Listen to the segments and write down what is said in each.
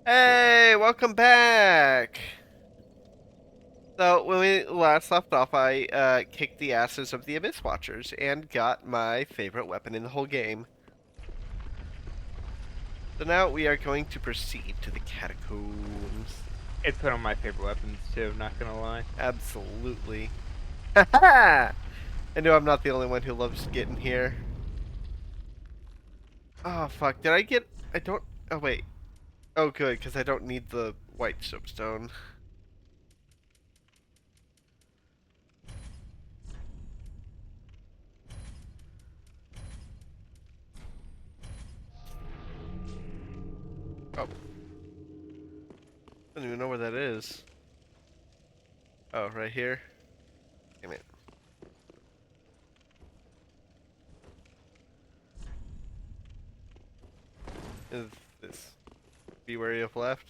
Hey, welcome back! So, when we last left off, I kicked the asses of the Abyss Watchers and got my favorite weapon in the whole game. So now we are going to proceed to the catacombs. It's one of my favorite weapons too, not gonna lie. Absolutely. Haha! I know I'm not the only one who loves getting here. Oh, fuck. Did I get... I don't... Oh, wait. Oh, good, because I don't need the white soapstone. Oh. I don't even know where that is. Oh, right here? Damn it. Is this... Be wary of left?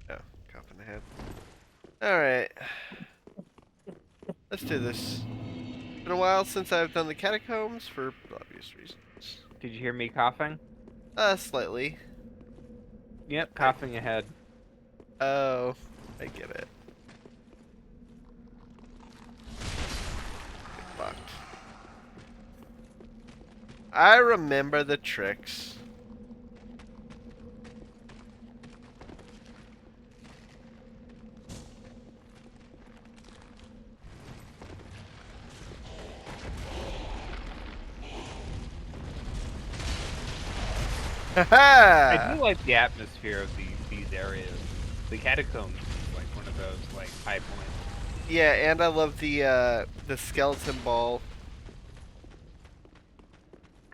No, cop in the head. Alright. Let's do this. It's been a while since I've done the catacombs for obvious reasons. Did you hear me coughing? Slightly. Yep, I, coughing ahead. oh, I get it. Get fucked. I remember the tricks. I do Haha! like the atmosphere of these areas. The catacombs is like one of those like high points. Yeah, and I love the skeleton ball.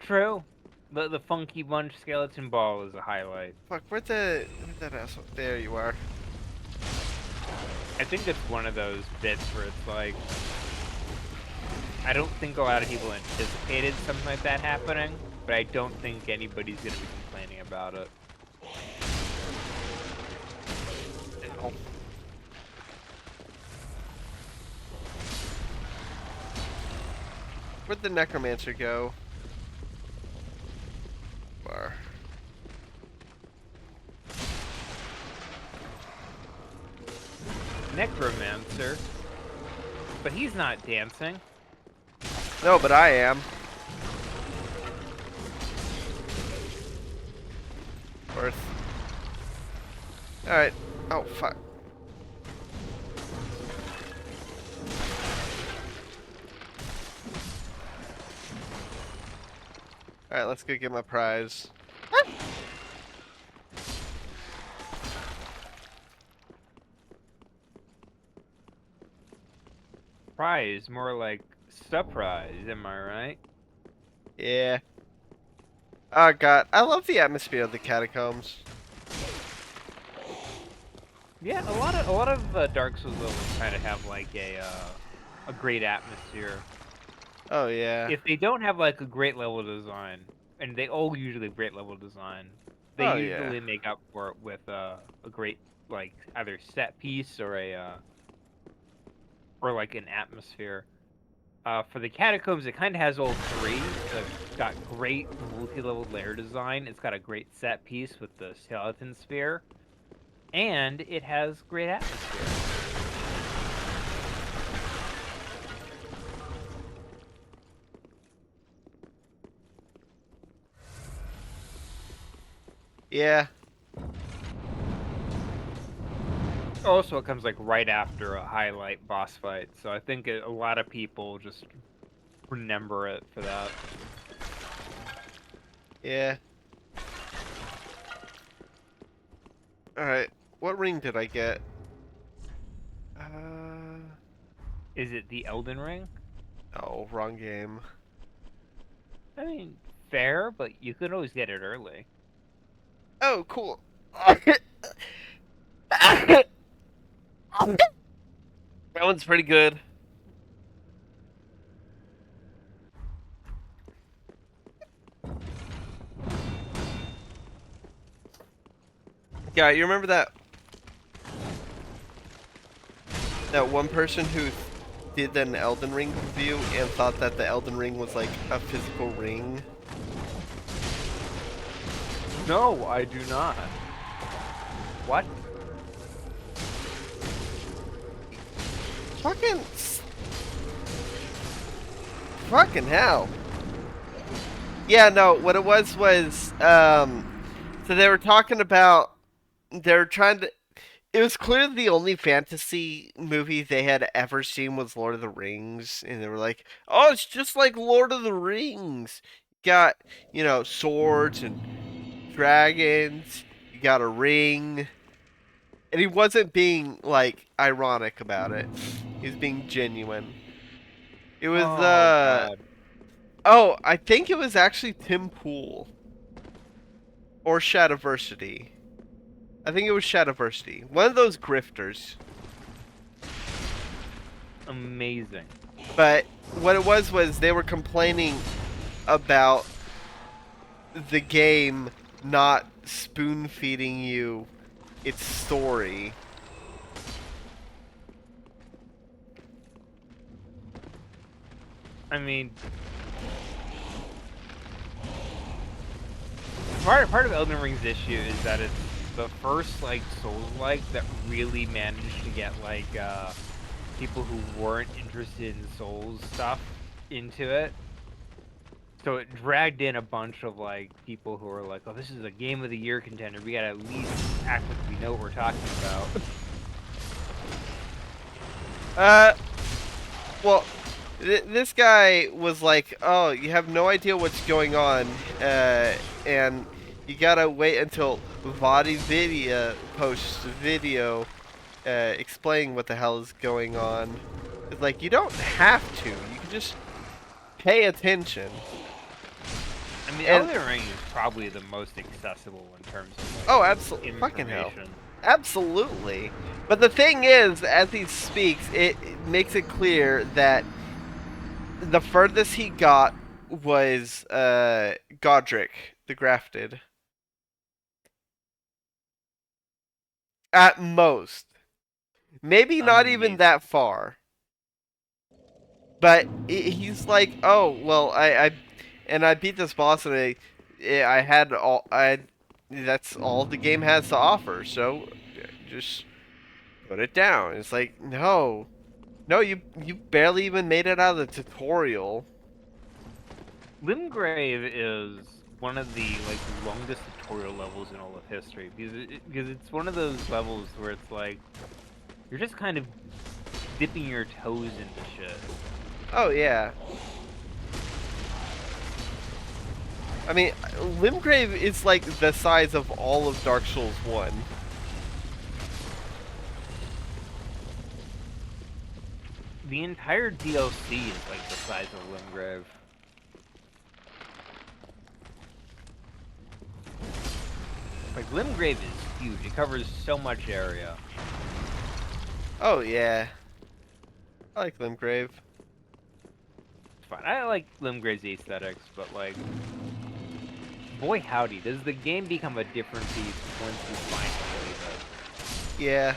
True. The funky bunch skeleton ball is a highlight. Fuck, where'd that asshole? There you are. I think it's one of those bits where it's like I don't think a lot of people anticipated something like that happening, but I don't think anybody's gonna be complaining about it. Ow. Where'd the necromancer go? Bar. Necromancer, but he's not dancing. No, but I am. Worth. Alright. Oh, fuck. Alright, let's go get my prize. Prize, more like surprise, am I right? Yeah. Oh, God. I love the atmosphere of the catacombs. Yeah, a lot of Dark Souls levels kind of have like a great atmosphere. Oh, yeah. If they don't have like a great level design, and they all usually have great level design, they Oh, yeah. usually make up for it with a great like either set piece or a or like an atmosphere. For the catacombs, it kind of has all three. It's got great multi-level layer design. It's got a great set piece with the skeleton sphere, and it has great atmosphere. Yeah. Also, it comes like right after a highlight boss fight, so I think a lot of people just remember it for that. Yeah. Alright. What ring did I get? Is it the Elden Ring? No, wrong game. I mean, fair, but you could always get it early. Oh, cool. That one's pretty good. Yeah, you remember that one person who did an Elden Ring review and thought that the Elden Ring was like a physical ring? No, I do not. What? Fucking... Fucking hell. Yeah, no, what it was, so they were talking about, they were trying to, it was clear the only fantasy movie they had ever seen was Lord of the Rings, and they were like, oh, it's just like Lord of the Rings. Got, swords and dragons, you got a ring, and he wasn't being, like, ironic about it. He was being genuine. It was, Oh God. oh, I think it was actually Tim Pool. Or Shadiversity. I think it was Shadiversity. One of those grifters. Amazing. But what it was they were complaining about the game not spoon feeding you its story. I mean, part of Elden Ring's issue is that it's the first like Souls-like that really managed to get like people who weren't interested in Souls stuff into it. So it dragged in a bunch of like people who were like, "Oh, this is a Game of the Year contender. We gotta at least act like we know what we're talking about." Uh, well, this guy was like, "Oh, you have no idea what's going on, and you gotta wait until VodiVidya posts a video explaining what the hell is going on." It's like you don't have to. You can just pay attention. I mean, And Elden Ring is probably the most accessible in terms of oh, like absolutely, fucking hell, information. absolutely. But the thing is, as he speaks, it makes it clear that the furthest he got was Godric the Grafted. At most. Maybe not even Amazing. that far. But he's like, oh, well, I beat this boss and I had all, that's all the game has to offer, so just put it down. It's like, no. No, you barely even made it out of the tutorial. Limgrave is one of the like longest tutorial levels in all of history because it's one of those levels where it's like you're just kind of dipping your toes into shit. Oh, yeah. I mean, Limgrave is like the size of all of Dark Souls 1. The entire DLC is like the size of Limgrave. Like Limgrave is huge. It covers so much area. Oh, yeah. I like Limgrave. It's fine. I like Limgrave's aesthetics, but like, boy howdy, does the game become a different beast once you finally leave it. Yeah.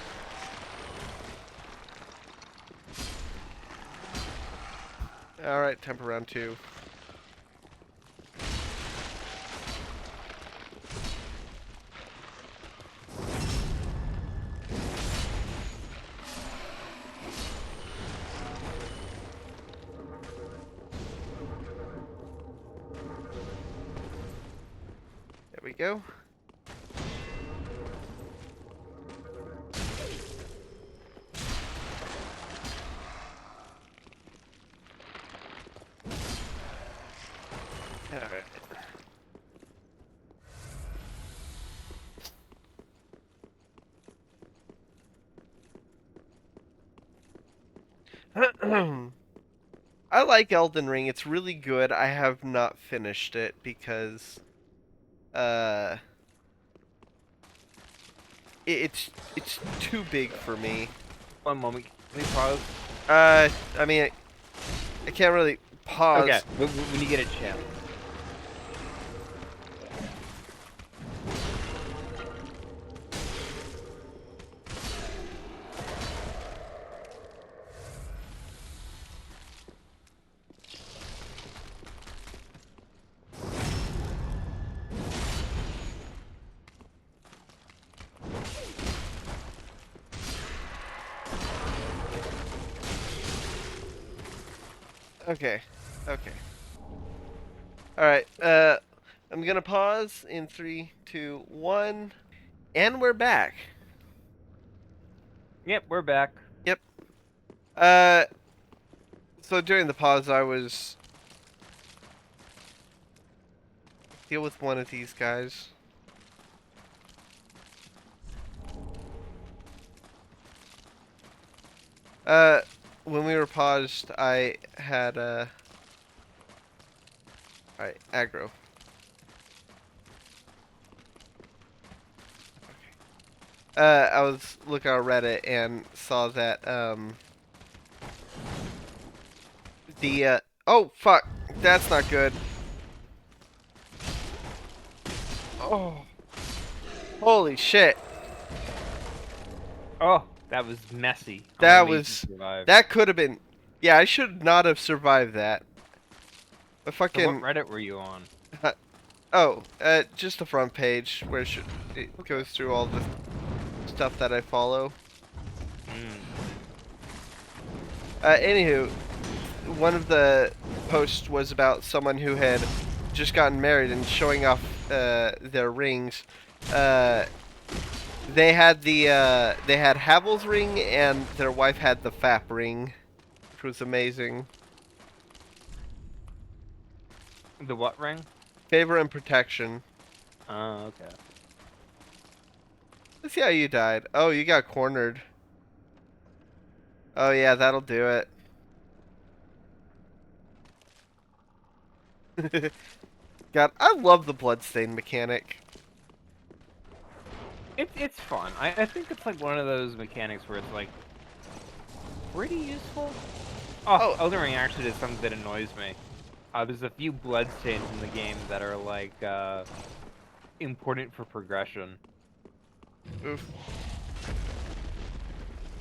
Alright, temper round 2. There we go. Alright. I like Elden Ring. It's really good. I have not finished it because uh it's too big for me. One moment, can we pause? I mean, I can't really Okay, pause. when you get a chance. Okay. Okay. All right. I'm gonna pause in 3, 2, 1, and we're back. Yep, we're back. Yep. Uh, so during the pause, I was deal with one of these guys. Uh, when we were paused, I had alright, aggro. I was looking on Reddit and saw that oh fuck, that's not good. Oh, holy shit, Oh, that was messy. I'm that amazed you was survived. that could have been. Yeah, I should not have survived that. The So what fucking Reddit were you on? oh, just the front page where it Okay. goes through all the stuff that I follow. Mm. Anywho, one of the posts was about someone who had just gotten married and showing off their rings. Uh, they had Havel's ring and their wife had the FAP ring, which was amazing. The what ring? Favor and protection. Oh, okay. Let's see how you died. Oh, you got cornered. Oh yeah, that'll do it. God, I love the bloodstain mechanic. It's fun. I think it's like one of those mechanics where it's like pretty useful. Oh, Oh, Elden Ring actually does something that annoys me. There's a few bloodstains in the game that are like important for progression. oof.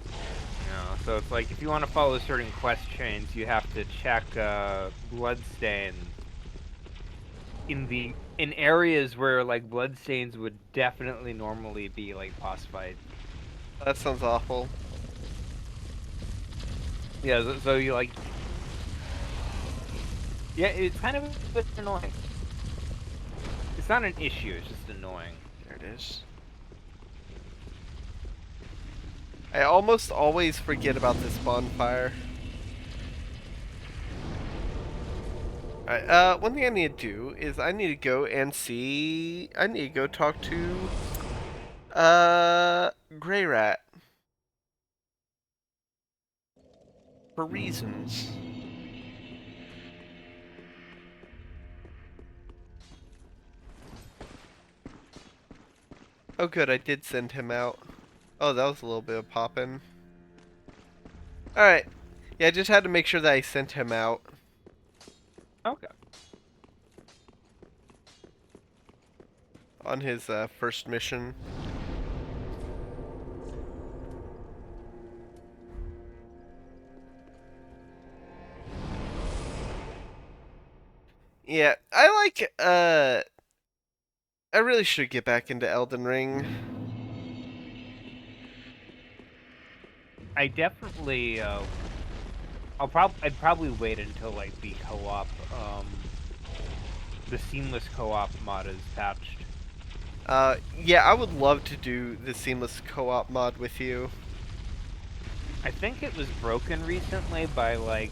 You know, so it's like if you want to follow certain quest chains, you have to check bloodstains in areas where like bloodstains would definitely normally be like boss fights. That sounds awful. Yeah, so you like yeah, it's kind of a bit annoying. It's not an issue, it's just annoying. There it is. I almost always forget about this bonfire. Alright, one thing I need to do is I need to go and see... I need to go talk to... Grey Rat. For reasons. Oh good, I did send him out. Oh, that was a little bit of poppin'. Alright. Yeah, I just had to make sure that I sent him out Okay. on his, first mission. Yeah, I really should get back into Elden Ring. I definitely I'd probably wait until like the seamless co-op mod is patched. Yeah, I would love to do the seamless co-op mod with you. I think it was broken recently by like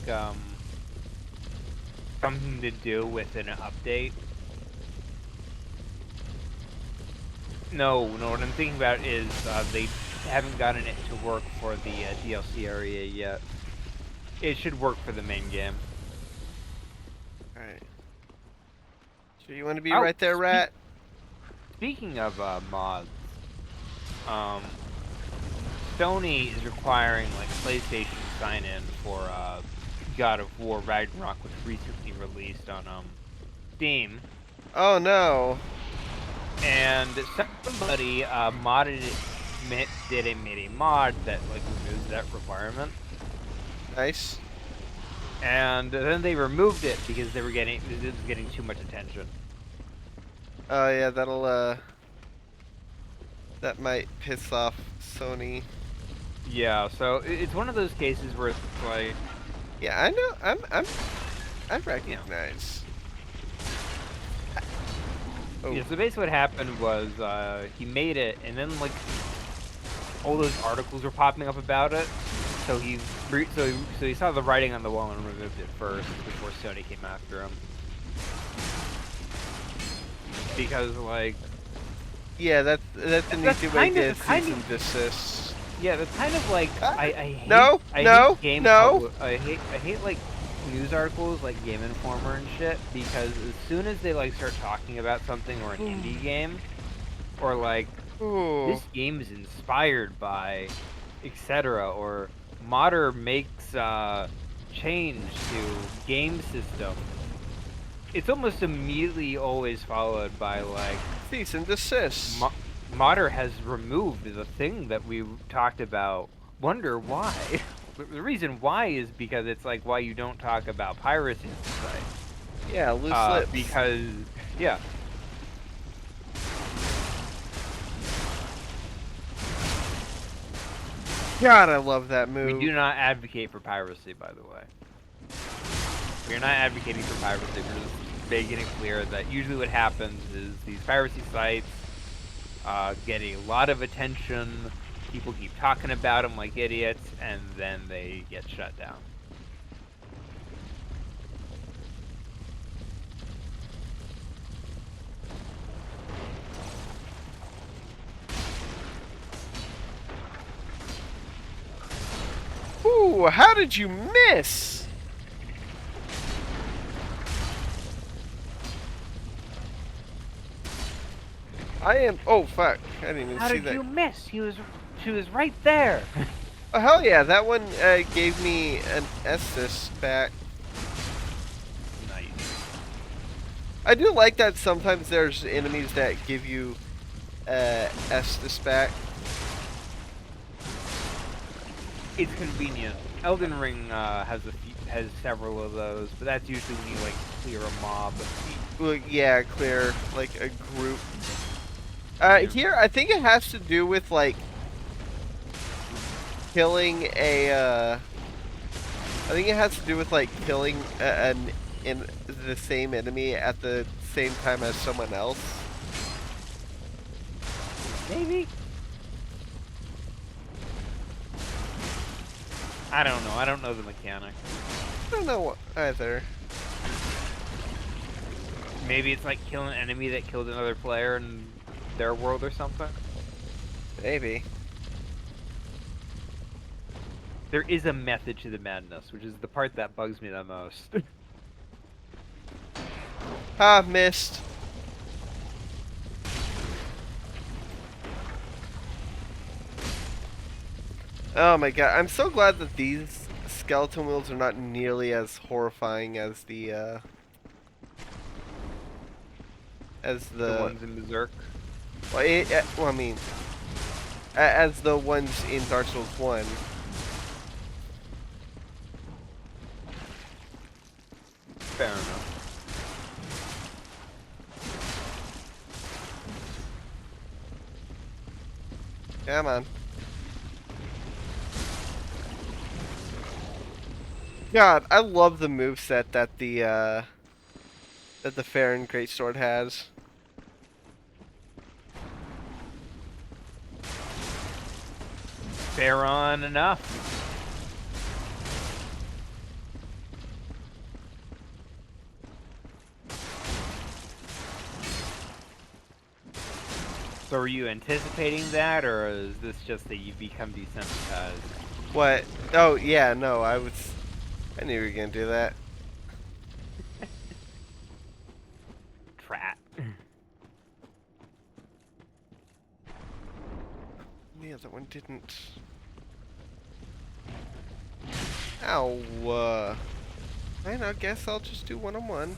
something to do with an update. No, what I'm thinking about is they haven't gotten it to work for the DLC area yet. It should work for the main game. Alright. So you want to be Oh, right there, Rat? speaking of mods, um, Sony is requiring like PlayStation sign-in for God of War Ragnarok, which recently released on Steam, Oh no. and somebody modded it, made a mod that like removes that requirement, Nice. and then they removed it because it was getting too much attention. Oh yeah, that might piss off Sony. Yeah, so it's one of those cases where it's like Yeah, I know. I you know. recognize. Oh, Yeah, so basically what happened was he made it, and then like all those articles were popping up about it. So he saw the writing on the wall and removed it first before Sony came after him. Because like yeah, that's an that's easy way kind of to that's kind cease of and desist. yeah, that's kind of like Ah, I no, I hate no, game no. public I hate like news articles like Game Informer and shit because as soon as they like start talking about something or an indie game or like Ooh. this game is inspired by etc or modder makes change to game system, it's almost immediately always followed by like Cease and desist. Modder has removed the thing that we talked about. Wonder why? The reason why is because it's like why you don't talk about piracy on the site. Yeah, loose lips. Because yeah, God, I love that we move. do not advocate for piracy. By the way, we are not advocating for piracy. We're just making it clear that usually what happens is these piracy sites get a lot of attention. People keep talking about them like idiots, and then they get shut down. Ooh, how did you miss? I am. Oh fuck! I didn't even How see did that. you miss? She was right there. Oh hell yeah! That one gave me an Estus back. Nice. I do like that sometimes there's enemies that give you Estus back. It's convenient. Elden Ring has several of those, but that's usually when you like clear a mob. Well, yeah, clear like a group. Yeah. Here I think it has to do with like killing a. I think it has to do with like killing an in the same enemy at the same time as someone else. Maybe. I don't know. I don't know the mechanic. I don't know either. Maybe it's like killing an enemy that killed another player in their world or something. Maybe. There is a method to the madness, which is the part that bugs me the most. Ah, missed. Oh my god, I'm so glad that these skeleton wheels are not nearly as horrifying as the as The the ones in Berserk. well, I mean as the ones in Dark Souls 1. Fair enough. Come on. God, I love the moveset that the Farron Greatsword has. Fair on enough. So were you anticipating that, or is this just that you've become desensitized? What? Oh yeah, no, I knew you were gonna do that. Trat. The other one didn't. Ow. I guess I'll just do one-on-one.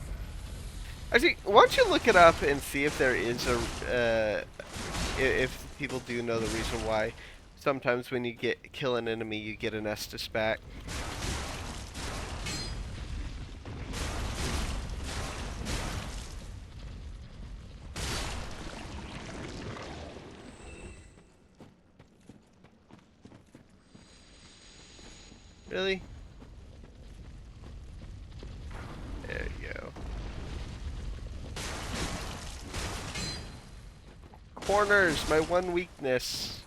Actually, why don't you look it up and see if there is if people do know the reason why sometimes when you kill an enemy, you get an Estus back. Really? corners, my one weakness.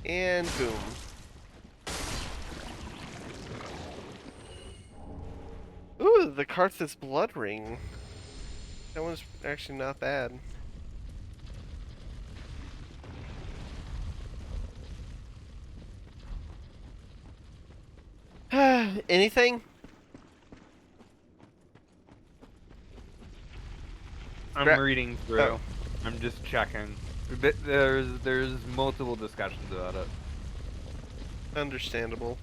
And boom. Ooh, the Karthus blood ring. That one's actually not bad. Anything? I'm reading through. Oh, I'm just checking. There's multiple discussions about it. understandable.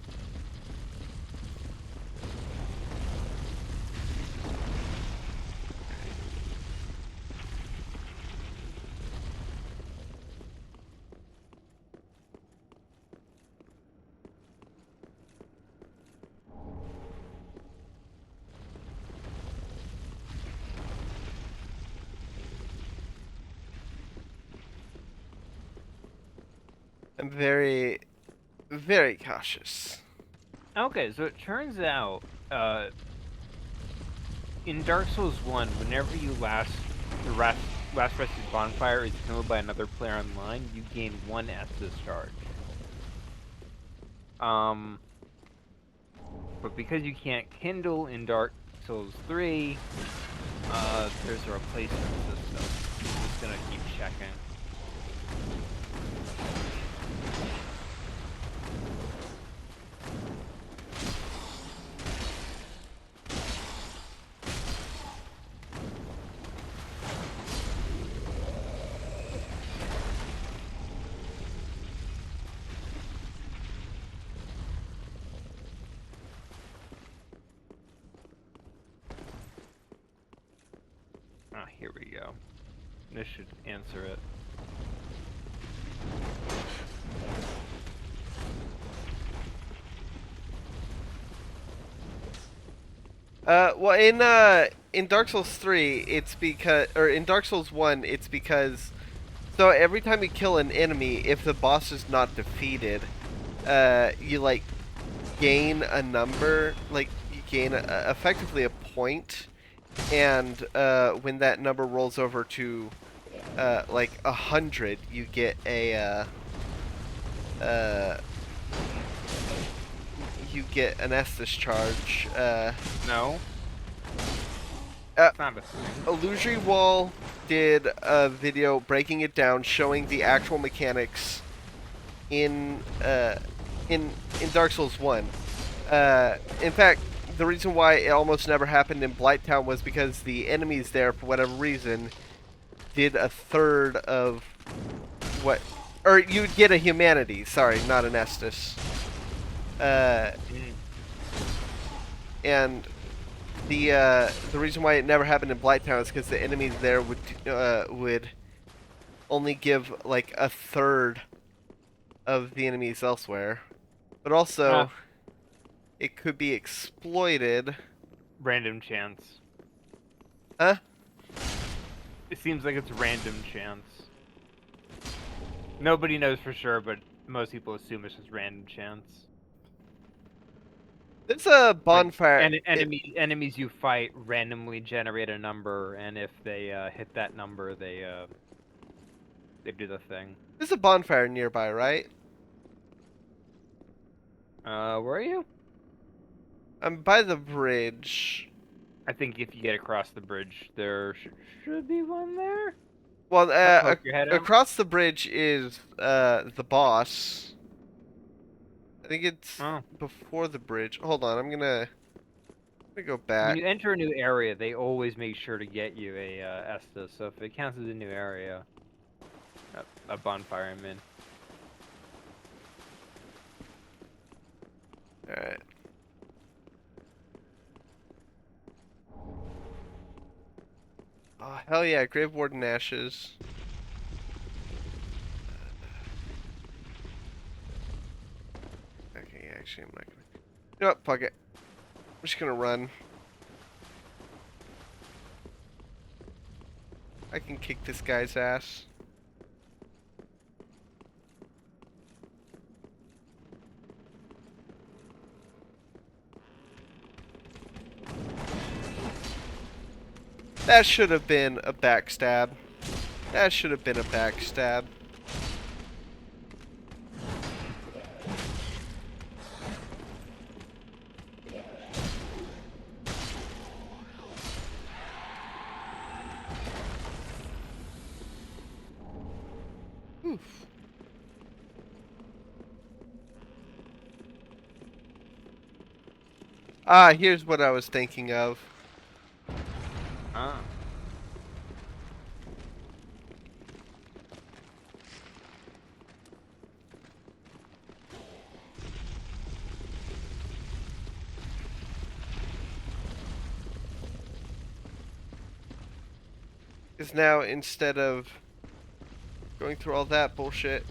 I'm very, very cautious. Okay, so it turns out, in Dark Souls 1, whenever last rested bonfire is killed by another player online, you gain 1 Estus charge. But because you can't kindle in Dark Souls 3, there's a replacement system. I'm just gonna keep checking. Ah, here we go. This should answer it. Well, in Dark Souls 3, it's because, or in Dark Souls 1, it's because, so every time you kill an enemy, if the boss is not defeated, you like gain a number, like you gain effectively a point, and when that number rolls over to like 100, you get a uh, you get an Estus charge. No, Uh, it's not a thing. Illusory Wall did a video breaking it down, showing the actual mechanics in in Dark Souls 1. In fact, the reason why it almost never happened in Blighttown was because the enemies there, for whatever reason, did a third of what, or you'd get a humanity. Sorry, not an Estus. Mm. And the reason why it never happened in Blighttown is because the enemies there would only give like a third of the enemies elsewhere, but also Ah, it could be exploited. random chance. Huh? It seems like it's random chance. Nobody knows for sure, but most people assume it's just random chance. There's a Like, bonfire. enemies you fight randomly generate a number, and if they hit that number, they do the thing. There's a bonfire nearby, right? Where are you? I'm by the bridge. I think if you get across the bridge, there should be one there. Well, Poke your head out. across the bridge is the boss. I think it's Oh. before the bridge. Hold on, I'm gonna go When back. you enter a new area, they always make sure to get you a Estus. So if it counts as a new area, a bonfire, I'm in. All right. Oh hell yeah, Grave Warden Ashes. Okay, actually, I'm not gonna. You know what? Fuck it. I'm just gonna run. I can kick this guy's ass. That should have been a backstab. That should have been a backstab. Oof. Ah, here's what I was thinking of. Ah. Is now instead of going through all that bullshit,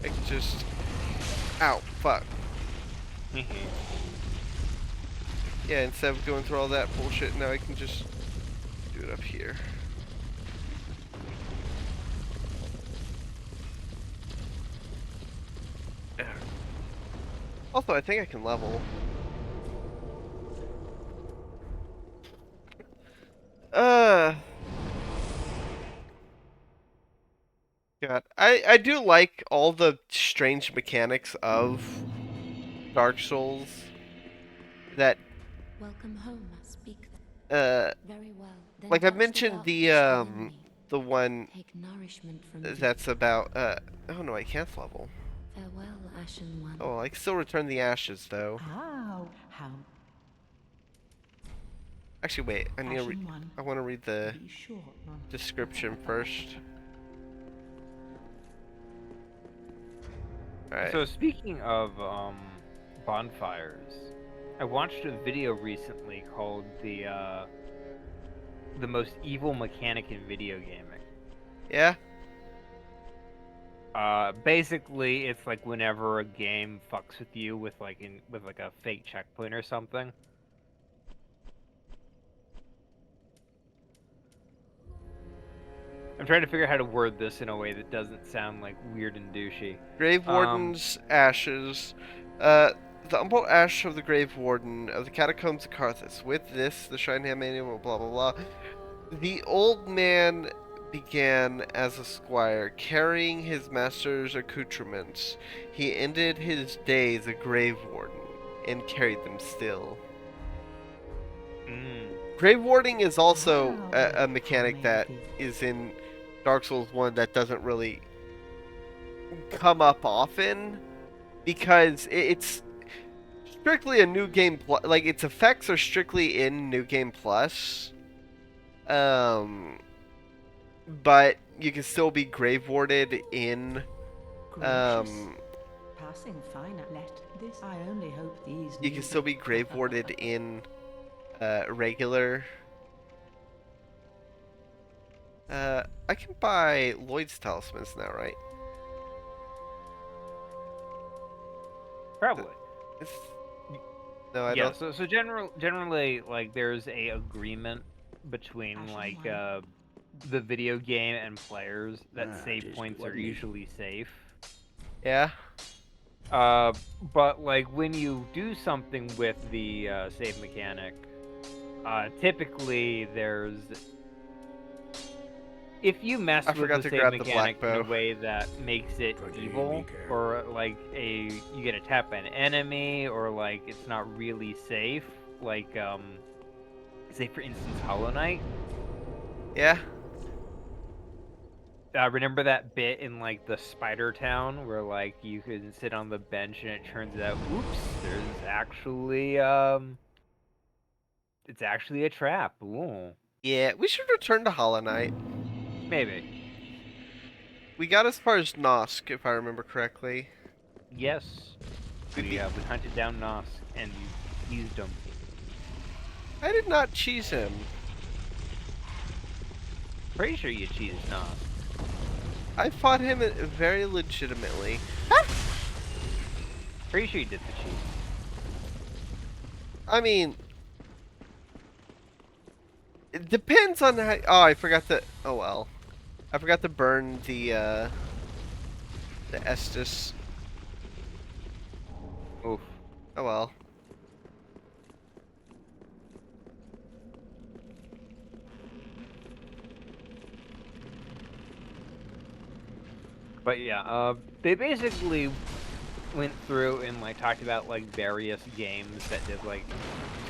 I can just... Ow, fuck. Yeah, instead of going through all that bullshit, now I can just do it up here. Also, I think I can level. Uh... God, I do like all the strange mechanics of Dark Souls that Welcome home, speak. uh Very well. Then like I touch the mentioned darkness within me. the one Take nourishment from deep. that's about oh no, I can't level. Farewell, Ashen One. Oh, I can still return the ashes though. How? Actually, wait, Ashen One. I want to read the Be sure none. description first. Alright. So speaking of bonfires, I watched a video recently called the most evil mechanic in video gaming. Yeah? Basically, it's like whenever a game fucks with you with like a fake checkpoint or something. I'm trying to figure out how to word this in a way that doesn't sound like weird and douchey. Grave Warden's ashes. The humble ash of the Grave Warden of the catacombs of Carthus. With this, the Shrine manual, blah blah blah. The old man began as a squire, carrying his master's accoutrements. He ended his days a grave warden, and carried them still. Grave warding is also a mechanic that is in Dark Souls 1 that doesn't really come up often, because it's strictly a new game plus. Like, its effects are strictly in New Game Plus. But you can still be grave warded in Passing fine at let this. I only hope these. you can still be grave warded in regular. I can buy Lloyd's talismans now, right? Probably. It's, no, I Yeah. don't. So generally, like, there's a agreement between Ashen like One. the video game and players that save just points are wasn't it? usually safe. Yeah. But like when you do something with the save mechanic, typically there's if you mess I with forgot the to save grab the mechanic black in a bow. way that makes it Protect evil, me, care. or like you get attacked by an enemy, or like it's not really safe, like say for instance Hollow Knight. Yeah. Remember that bit in like the Spider Town where like you can sit on the bench and it turns out, oops, there's actually it's actually a trap. Ooh, Yeah. We should return to Hollow Knight. maybe. We got as far as Nosk, if I remember correctly. Yes, we hunted down Nosk and you used him. I did not cheese him. Pretty sure you cheated Nosk. I fought him very legitimately. Pretty sure you did the cheat. I mean, it depends on how. Oh, I forgot to. Oh well, I forgot to burn the Estus. Oof. Oh well. But yeah, they basically went through and like talked about like various games that did like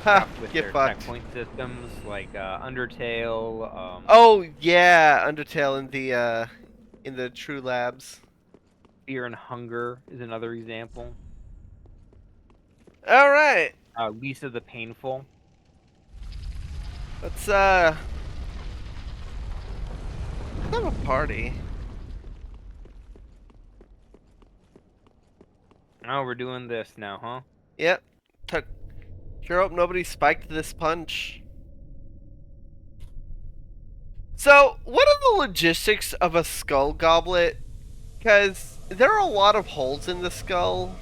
Ha! stuff with Get their fucked. checkpoint systems, like Undertale, Oh yeah, Undertale in the True Labs. Fear and Hunger is another example. All right, Lisa the Painful. let's have a party. Oh, we're doing this now, huh? Yep. Tuck. Sure hope nobody spiked this punch. So, what are the logistics of a skull goblet? Because there are a lot of holes in the skull.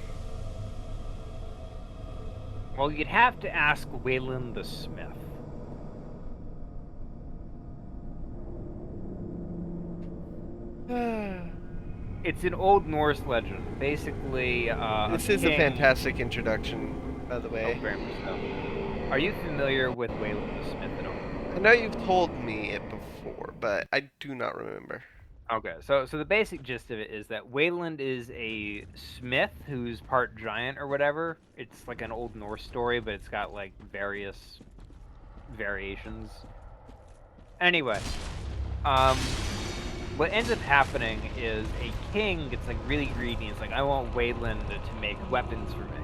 Well, you'd have to ask Waylon the Smith. It's an old Norse legend. Basically, a This is a king. fantastic introduction, by the Oh, way. very much so. Are you familiar with Waylon the Smith at all? I know you've told me it before, but I do not remember. Okay, so the basic gist of it is that Wayland is a smith who's part giant or whatever. It's like an old Norse story, but it's got like various variations. Anyway, um, what ends up happening is a king gets like really greedy. It's like, I want Wayland to make weapons for me.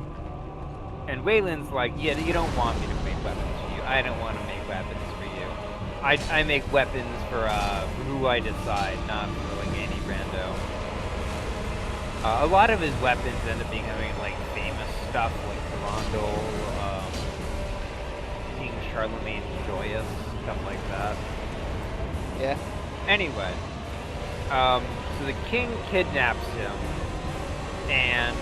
And Wayland's like, yeah, you don't want me to make weapons for you. I don't want to make weapons for you. I make weapons for who I decide, not for like any rando. A lot of his weapons end up becoming like famous stuff, like Durandal, King Charlemagne Joyous, stuff like that. Yeah. Anyway, so the king kidnaps him and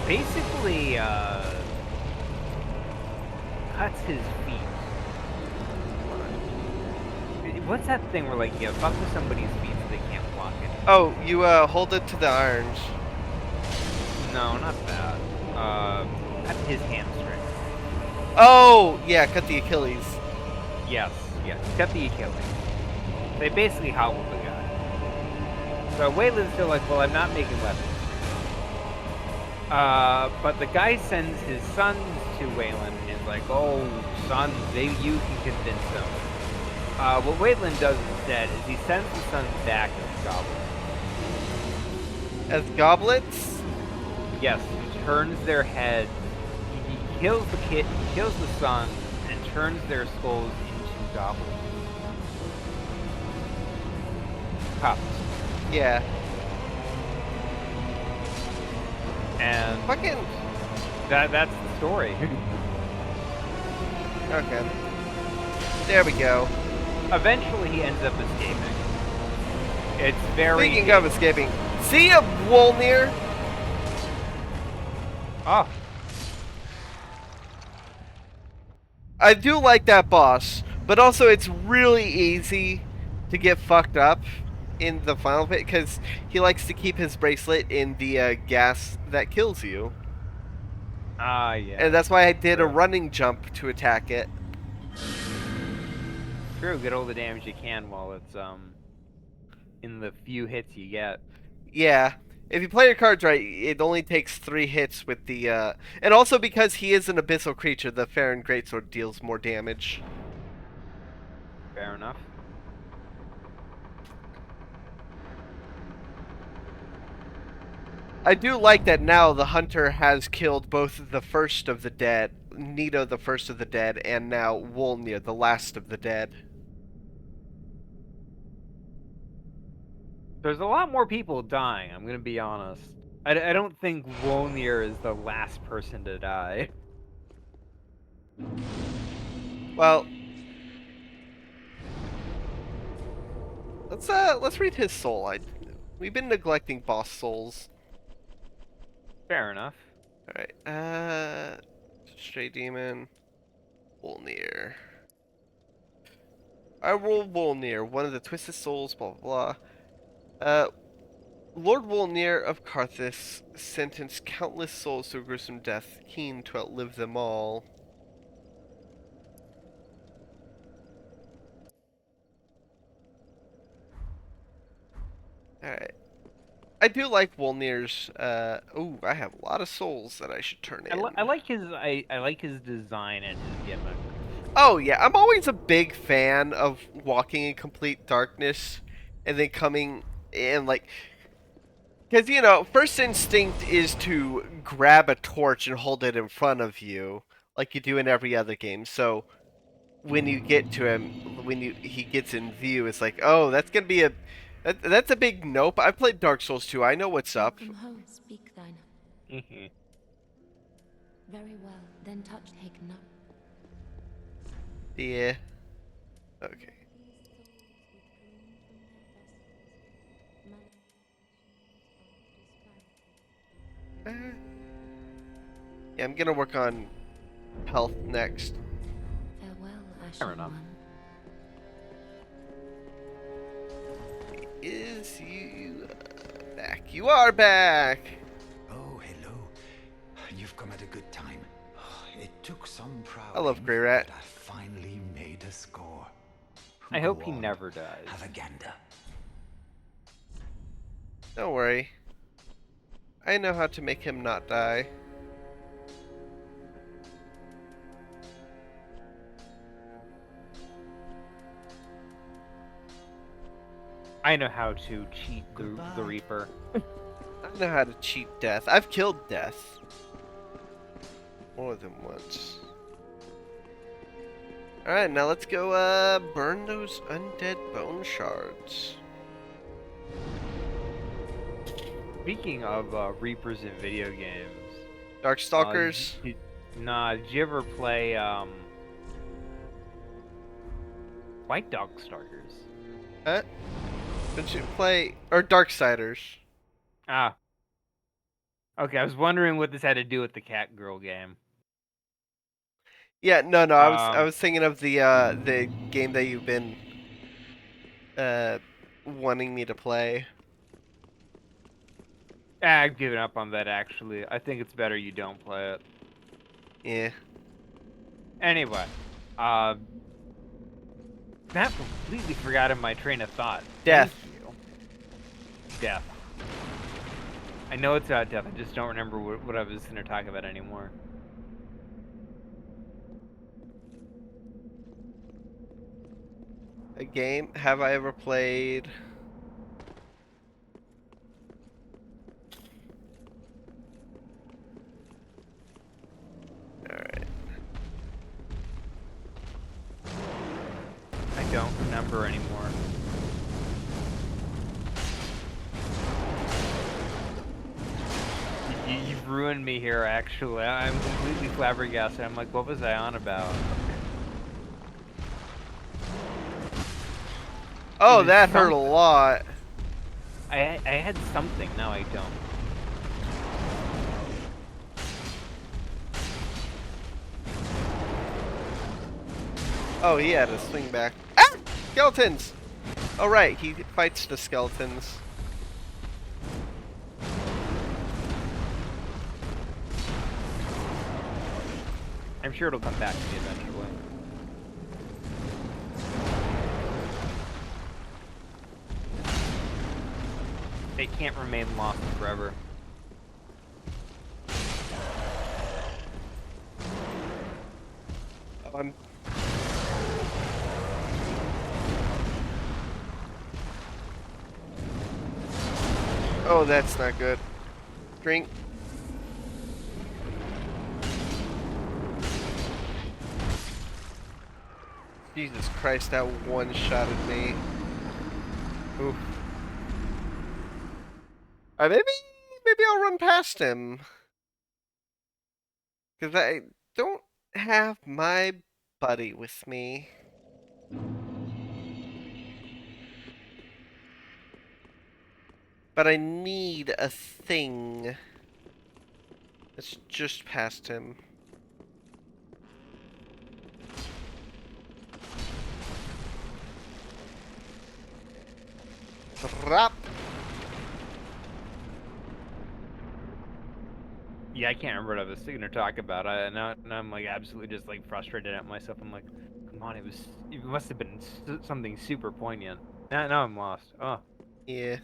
basically cuts his feet. What's that thing where like you fuck with somebody's feet so they can't walk it? Oh, you hold it to the irons. No, not that. Cut his hamstring. Oh, yeah, cut the Achilles. Yes, yes. Cut the Achilles. They basically hobbled the guy. So Wayland's still like, well, I'm not making weapons. But the guy sends his sons to Wayland and is like, oh, sons, maybe you can convince them. What Wayland does instead is he sends the sons back as goblins. As goblets? Yes, he turns their heads. He kills the kid, he kills the sons, and turns their skulls into goblins. Pups. Yeah. And Fucking. that's the story. Okay. There we go. Eventually, he ends up escaping. It's very. Speaking of escaping, see ya, Wolnir. Oh, I do like that boss, but also it's really easy to get fucked up in the final pit because he likes to keep his bracelet in the gas that kills you, yeah. and that's why I did a True. running jump to attack it. True. Get all the damage you can while it's in the few hits you get. Yeah. If you play your cards right, it only takes 3 hits with the, and also because he is an abyssal creature, the Farron Greatsword deals more damage. Fair enough. I do like that now the hunter has killed both the first of the dead, Nito the first of the dead, and now Wolnir the last of the dead. There's a lot more people dying. I'm gonna be honest. I don't think Wolnir is the last person to die. Well, let's read his soul. We've been neglecting boss souls. Fair enough. All right. Stray demon, Wolnir. I roll Wolnir, one of the twisted souls. Blah blah blah. Lord Wolnir of Karthus sentenced countless souls to a gruesome death, keen to outlive them all. Alright. I do like Wolnir's. Oh, I have a lot of souls that I should turn in. I like his I like his design and his gimmick. Oh yeah, I'm always a big fan of walking in complete darkness and then coming in like, because first instinct is to grab a torch and hold it in front of you like you do in every other game. So when you get to him, he gets in view, it's like, oh, that's a big nope. I've played Dark Souls 2. I know what's up. Welcome home, speak thine. Mhm. Very well, then touch take none. Yeah. Okay. Uh, yeah, I'm gonna work on health next. Farewell, Fair Ashen enough. One. Is you back? You are back. Oh, hello. You've come at a good time. It took some I love prowling, Grey Rat. but I finally made a score. I Go hope he on, never dies. have a gander. Don't worry. I know how to make him not die. I know how to cheat the Goodbye. Reaper. I know how to cheat death. I've killed death more than once. Alright, now let's go burn those undead bone shards. Speaking of Reapers in video games, Darkstalkers. did you ever play White Dog Stalkers? Huh? Did you play or Darksiders? Ah, okay. I was wondering what this had to do with the Cat Girl game. Yeah, no, I Um, was thinking of the game that you've been uh wanting me to play. I've given up on that actually. I think it's better you don't play it. Yeah. Anyway, uh, that completely forgot in my train of thought. Death. Thank you. Death. I know it's about death. I just don't remember what I was going to talk about anymore. A game have I ever played? Alright. I don't remember anymore. You've ruined me here, actually. I'm completely flabbergasted. I'm like, what was I on about? Oh, was that hurt a something. lot. I had something, now I don't. Oh, he had a swing back. Ah! Skeletons! Oh, right, he fights the skeletons. I'm sure it'll come back to me eventually. It can't remain lost forever. Oh, I'm... Oh, that's not good. Drink. Jesus Christ, that one-shotted me. Oof. Maybe I'll run past him. Because I don't have my buddy with me. But I need a thing that's just past him. Drop. Yeah, I can't remember what I was going to talk about. Now I'm like absolutely just like frustrated at myself. I'm like, come on, it must have been something super poignant. Now I'm lost. Oh, Yeah.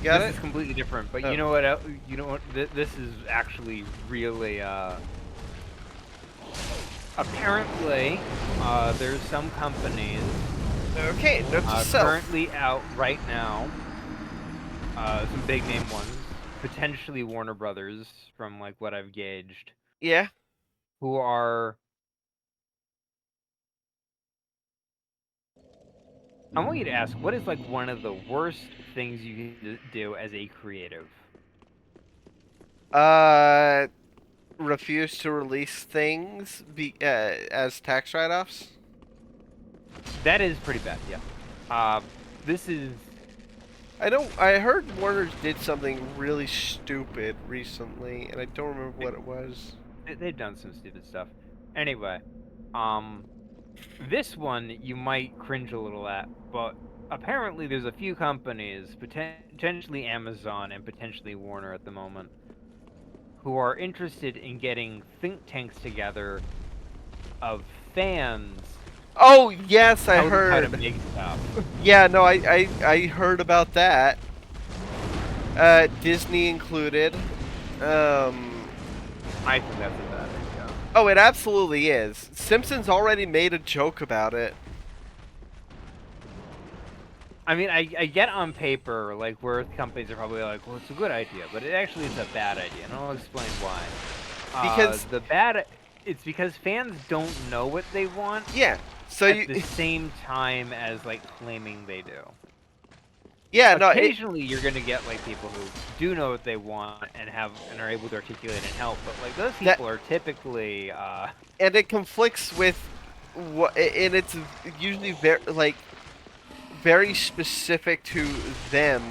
got this it? is completely different, but Oh. you know what? You know what? This is actually really. Apparently, there's some companies Okay, note to self. currently out right now. Some big name ones, potentially Warner Brothers, from like what I've gauged, Yeah. who are. I want you to ask, what is like one of the worst things you can do as a creative? Uh, refuse to release things as tax write-offs. That is pretty bad. Yeah. This is. I know. I heard Warner did something really stupid recently, and I don't remember what it was. They've done some stupid stuff. Anyway, um, this one you might cringe a little at, but apparently there's a few companies, potentially Amazon and potentially Warner at the moment, who are interested in getting think tanks together of fans Oh yes, I telling them how to heard. make stuff. Yeah, no, I heard about that. Disney included. Um. I think that's a bad idea. Oh, it absolutely is. Simpsons already made a joke about it. I mean, I get on paper, like, where companies are probably like, well, it's a good idea, but it actually is a bad idea, and I'll explain why. Because It's because fans don't know what they want yeah, so at you the same time as, like, claiming they do. yeah, no, Occasionally, you're gonna get, like, people who do know what they want and are able to articulate and help, but, like, those people are typically, and it conflicts with what, and it's usually very specific to them.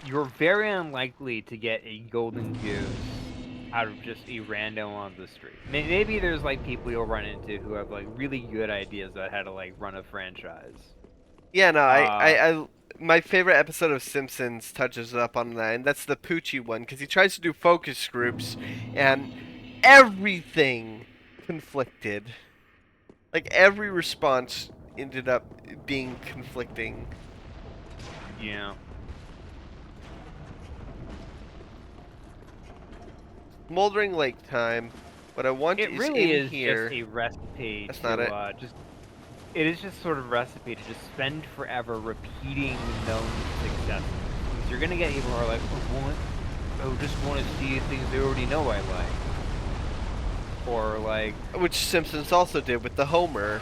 you're very unlikely to get a golden goose out of just a random on the street. Maybe there's like people you'll run into who have like really good ideas about how to like run a franchise. Yeah, no, Uh, my favorite episode of Simpsons touches up on that, and that's the Poochie one, because he tries to do focus groups, and everything conflicted. Like, every response ended up being conflicting. yeah. Smoldering Lake time. What I want It is really in is here. just a recipe That's not to it. just. It is just sort of a recipe to just spend forever repeating known successes. Because you're gonna get people who are like, oh, what? I just want to see things they already know I like. Or like, Which Simpsons also did with the Homer.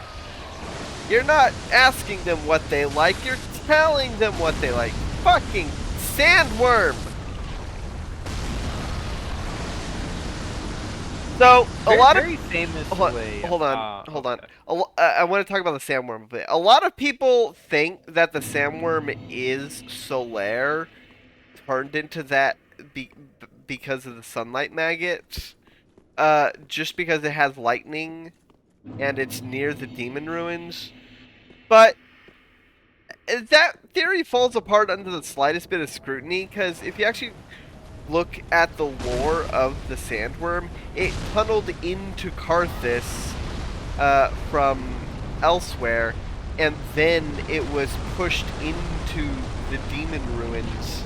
You're not asking them what they like, you're telling them what they like. Fucking sandworm! So, a lot of... very famously. Hold on. Okay. I want to talk about the sandworm a bit. A lot of people think that the sandworm is Solaire turned into that because of the sunlight maggots. Just because it has lightning and it's near the demon ruins. But that theory falls apart under the slightest bit of scrutiny, because if you actually look at the lore of the sandworm, it tunneled into Karthus from elsewhere, and then it was pushed into the demon ruins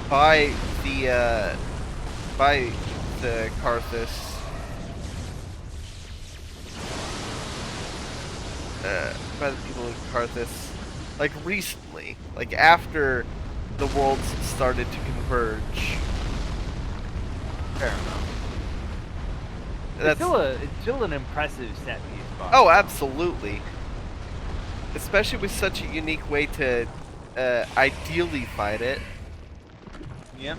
by the Karthus. By the people in Karthus, like recently, like after the worlds started to converge. Fair enough. That's It's still an impressive set piece. oh, absolutely. Especially with such a unique way to ideally fight it. Yeah.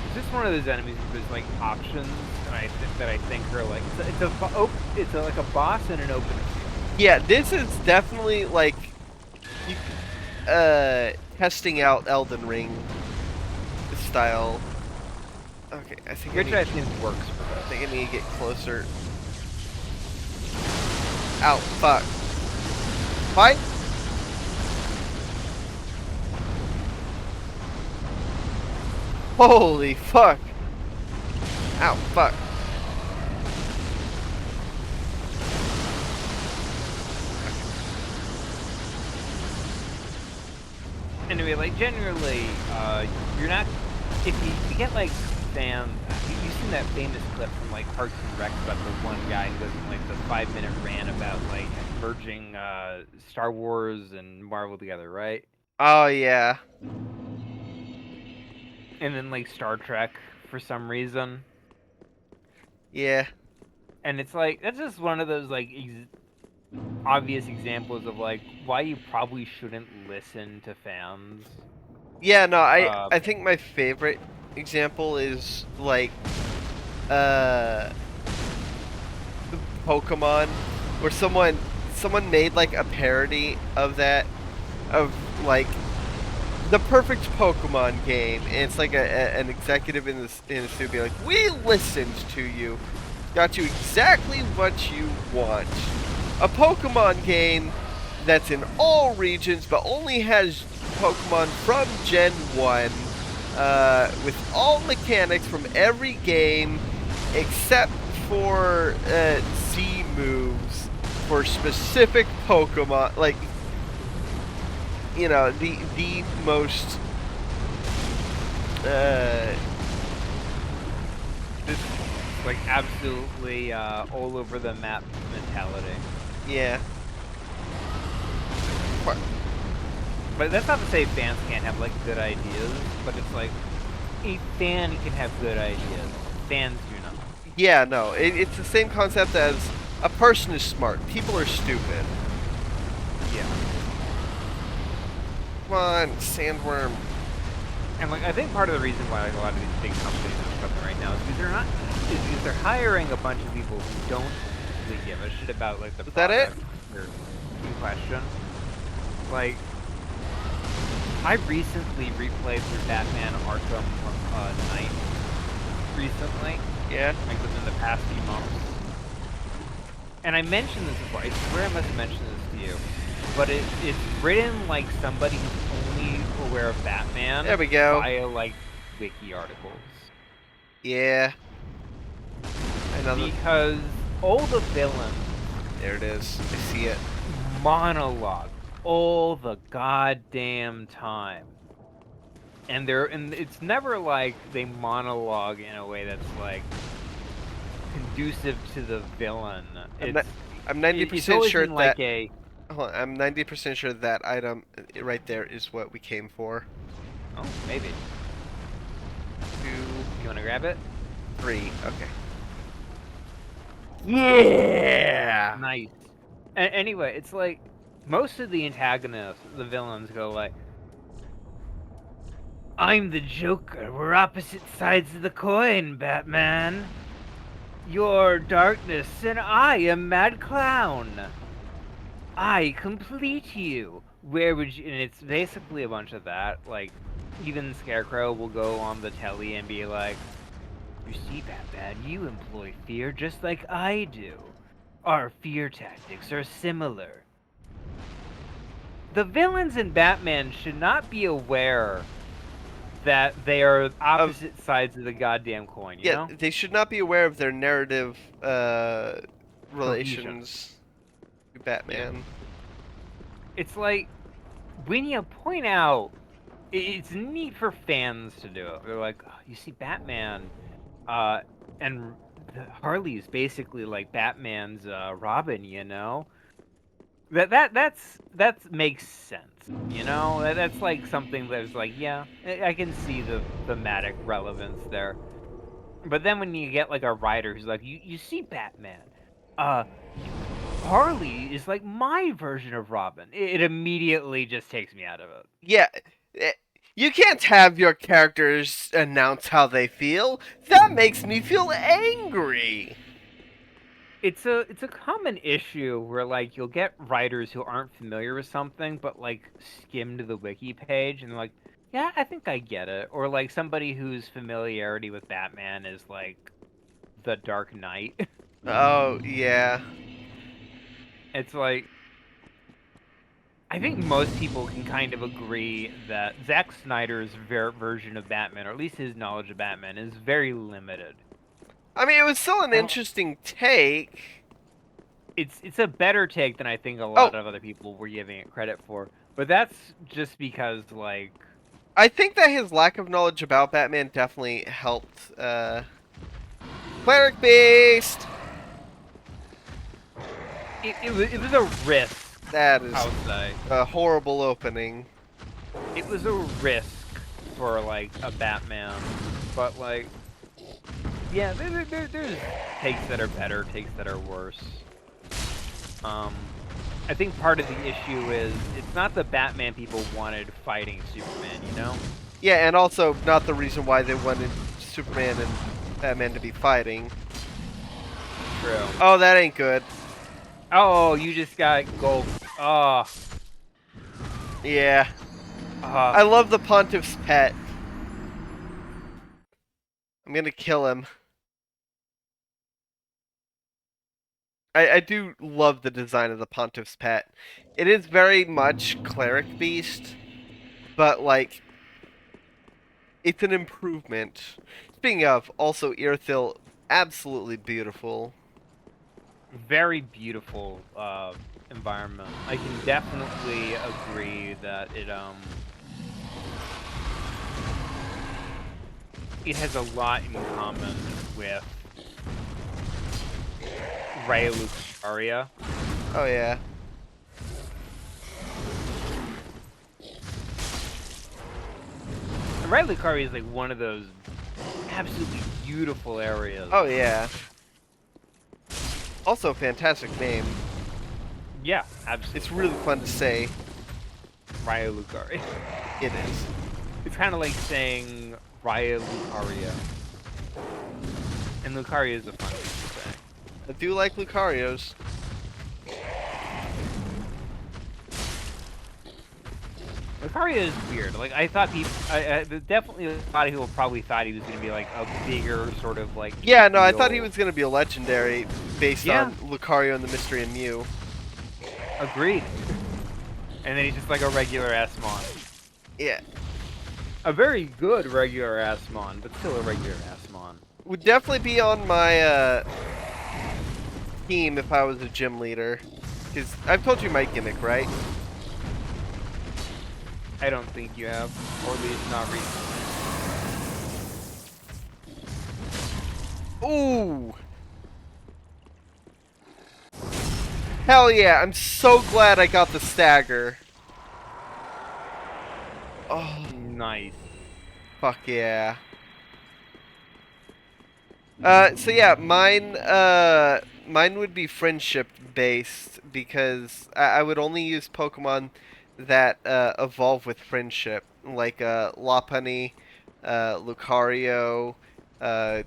It's just one of those enemies with those like options, and I think are like it's like a boss in an open field. Yeah, this is definitely like you, testing out Elden Ring style. Okay, I think Which I think works for I this. think I need to get closer. Ow, fuck. Fight? Holy fuck. Ow, fuck. Anyway, like generally, you're not if you get like fans. You've seen that famous clip from like Parks and Rec about the one guy who goes in like the 5-minute rant about like merging Star Wars and Marvel together, right? Oh, yeah. And then like Star Trek for some reason. Yeah. And it's like that's just one of those like obvious examples of like why you probably shouldn't listen to fans. Yeah, no, Uh, I think my favorite example is, like, uh, Pokemon, where someone made, like, a parody of that, of, like, the perfect Pokemon game, and it's like an executive in the studio like, we listened to you, got you exactly what you want. A Pokemon game that's in all regions, but only has Pokemon from Gen 1, with all mechanics from every game, except for Z moves for specific Pokemon, like, you know, the most this like absolutely all over the map mentality. yeah. But that's not to say fans can't have like good ideas, but it's like a fan can have good ideas. Fans do not. Yeah, no, it's the same concept as a person is smart, people are stupid. Yeah. Come on, sandworm. And like I think part of the reason why like a lot of these big companies are struggling right now is because they're hiring a bunch of people who don't really give a shit about like the Is that it? product or in question. Like I recently replayed through Batman Arkham Knight recently, Yeah. like within the past few months. And I mentioned this before. I swear I must have mentioned this to you. But it's written like somebody who's only aware of Batman There we go. via like wiki articles. Yeah. Another. Because all the villains There it is. I see it. monologue all the goddamn time. And it's never like they monologue in a way that's like conducive to the villain. I'm It's 90% always sure in that. like a Hold on, I'm 90% sure that item right there is what we came for. oh maybe 2, you want to grab it. 3. Okay. Yeah. Nice. Anyway, it's like most of the antagonists, the villains, go like, "I'm the Joker. We're opposite sides of the coin, Batman. You're darkness, and I am Mad Clown. I complete you. Where would you?" And it's basically a bunch of that. Like, even Scarecrow will go on the telly and be like, "You see, Batman, you employ fear just like I do. Our fear tactics are similar." The villains in Batman should not be aware that they are opposite sides of the goddamn coin, you Yeah, know? they should not be aware of their narrative Cohesion. relations to Yeah. Batman. It's like, when you point out, it's neat for fans to do it. They're like, "Oh, you see, Batman, uh, and Harley is basically like Batman's Robin, you know? That makes sense, you know? That's like something that's like, yeah, I can see the thematic relevance there. But then when you get like a writer who's like, you see, Batman, uh, Harley is like my version of Robin. It immediately just takes me out of it. Yeah, eh, you can't have your characters announce how they feel. That makes me feel angry. It's a common issue where like you'll get writers who aren't familiar with something but like skimmed the wiki page and they're like, yeah, I think I get it. Or like somebody whose familiarity with Batman is like the Dark Knight. Oh, yeah. It's like I think most people can kind of agree that Zack Snyder's version of Batman, or at least his knowledge of Batman, is very limited. I mean, it was still an Well, interesting take. it's a better take than I think a Oh, lot of other people were giving it credit for. But that's just because like I think that his lack of knowledge about Batman definitely helped. Cleric Beast. it was a risk, That is I would say. a horrible opening. It was a risk for like a Batman, but like yeah, there's takes that are better, takes that are worse. Um, I think part of the issue is it's not the Batman people wanted fighting Superman, you know? Yeah, and also not the reason why they wanted Superman and Batman to be fighting. True. Oh, that ain't good. Oh, you just got gold. Oh, Yeah. uh, I love the Pontiff's pet. I'm gonna kill him. I do love the design of the Pontiff's pet. It is very much Cleric Beast, but like it's an improvement. Speaking of, also Irithil, absolutely beautiful. very beautiful environment. I can definitely agree that it has a lot in common with Raya Lucaria. Oh yeah. And Raya Lucaria is like one of those absolutely beautiful areas. Oh yeah. Also, fantastic name. Yeah, absolutely. It's really fun to say. Raya Lucaria. It is. It's kind of like saying Raya Lucaria. And Lucaria is a fun thing to say. I do like Lucarios. Lucaria is weird. Like I thought people, definitely a lot of people probably thought he was gonna be like a bigger sort of like. Yeah, no, I thought he real- was gonna be a legendary based Yeah. on Lucario and the Mystery of Mew. Agreed. And then he's just like a regular ass mon. Yeah. A very good regular ass mon, but still a regular ass mon. Would definitely be on my team if I was a gym leader. Because I've told you my gimmick, right? I don't think you have, or at least not recently. Ooh! Hell yeah, I'm so glad I got the stagger. Oh, Nice. fuck yeah. So yeah, mine would be friendship based because I would only use Pokemon that evolve with friendship, like Lopunny, Lucario. Uh,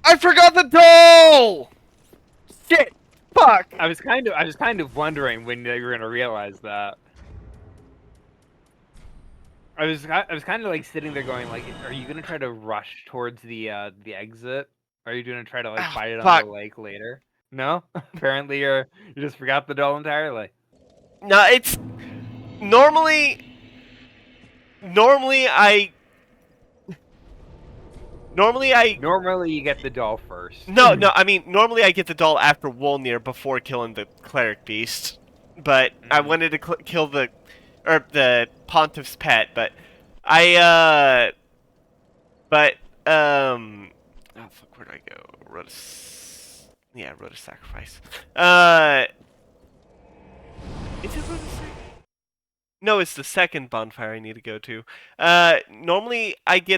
I forgot the doll. Shit. Fuck. I was kind of wondering when you were gonna realize that. I was kind of like sitting there going like, are you gonna try to rush towards the exit? Are you gonna try to like Ah, fight it on the fuck. lake later? No, apparently you just forgot the doll entirely. No, it's normally normally I normally I Normally you get the doll first. no, I mean, normally I get the doll after Wolnir before killing the Cleric Beast. But I Mhm. wanted to kill the Pontiff's pet, but I, but, oh fuck, where do I go? Road to Sacrifice. Is it Road to Sacrifice? No, it's the second bonfire I need to go to. Normally I go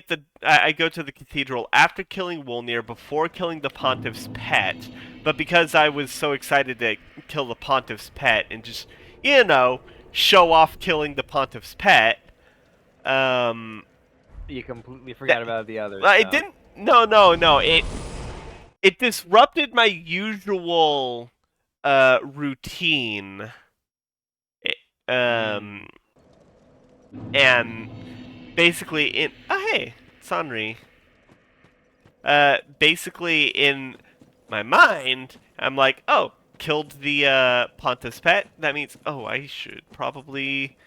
to the cathedral after killing Wolnir, before killing the Pontiff's pet. But because I was so excited to kill the Pontiff's pet and just, show off killing the Pontiff's pet, You completely forgot about the others. it didn't. No. It disrupted my usual routine. It, um. And basically hey, Sanri. Basically in my mind, I'm like, oh, killed the Pontus pet. That means, oh, I should probably.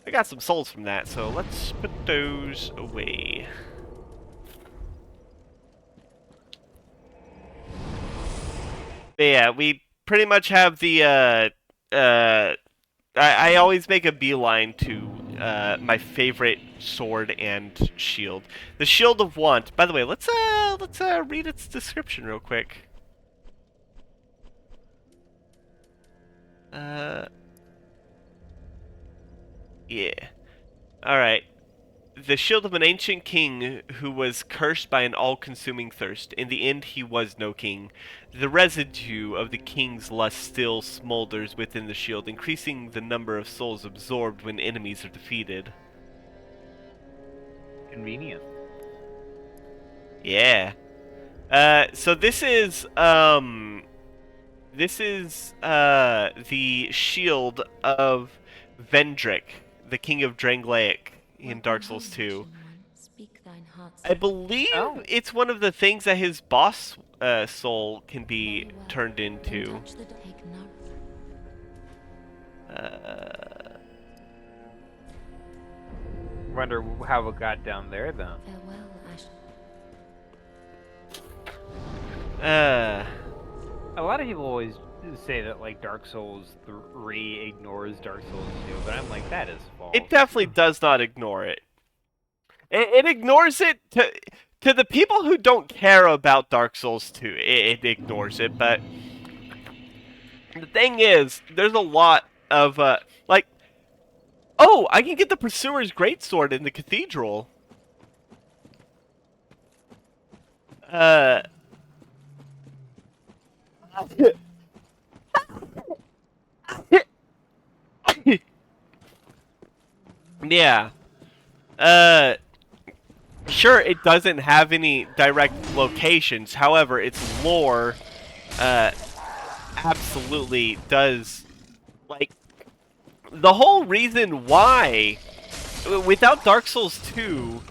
I got some souls from that, so let's put those away. But yeah, we pretty much have the I always make a beeline to my favorite sword and shield. The Shield of Want. By the way, let's read its description real quick. Yeah. All right. The shield of an ancient king who was cursed by an all-consuming thirst. In the end, he was no king. The residue of the king's lust still smolders within the shield, increasing the number of souls absorbed when enemies are defeated. Convenient. Yeah. So this is the shield of Vendrick, the king of Drangleic in Dark Souls 2. Speak thine heart's I believe Oh. it's one of the things that his boss soul can be Very well. turned Then into. touch the take note. Wonder how it got down there then. Farewell, Ash. A lot of people always say that like Dark Souls 3 ignores Dark Souls 2, but I'm like, that is false. It definitely does not ignore it. It ignores it to the people who don't care about Dark Souls 2. It ignores it, but the thing is, there's a lot of like, oh, I can get the Pursuer's Greatsword in the Cathedral. Yeah. Sure, it doesn't have any direct locations. However, its lore, absolutely does. Like, the whole reason why, without Dark Souls 2,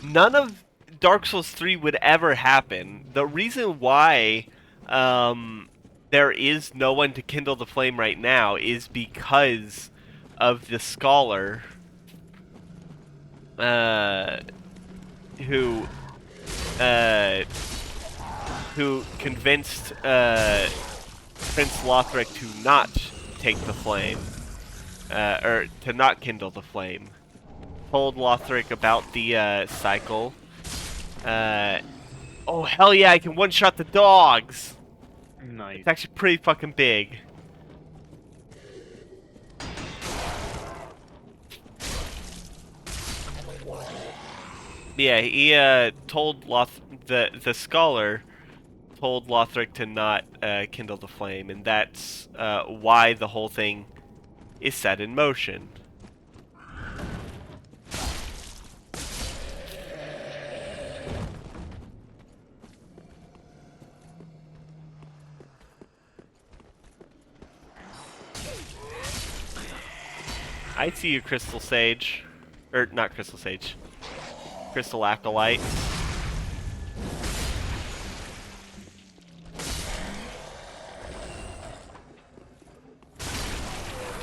none of Dark Souls 3 would ever happen. The reason why, there is no one to kindle the flame right now is because of the scholar, who convinced Prince Lothric to not take the flame, or to not kindle the flame. Told Lothric about the cycle. Oh hell yeah! I can one-shot the dogs. Nice. It's actually pretty fucking big. Yeah, he told the scholar told Lothric to not kindle the flame, and that's why the whole thing is set in motion. I see you, Crystal Sage. Or, not Crystal Sage. Crystal Acolyte.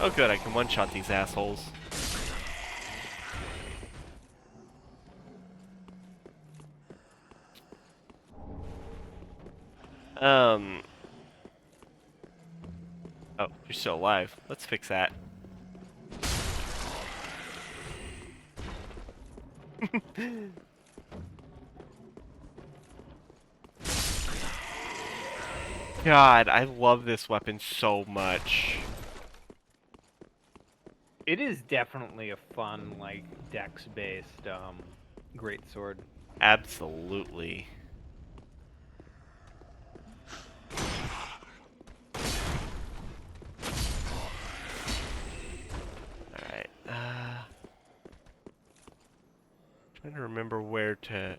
Oh good, I can one-shot these assholes. Oh, you're still alive. Let's fix that. God, I love this weapon so much. It is definitely a fun, like, dex-based, greatsword. Absolutely. Alright, trying to remember where to...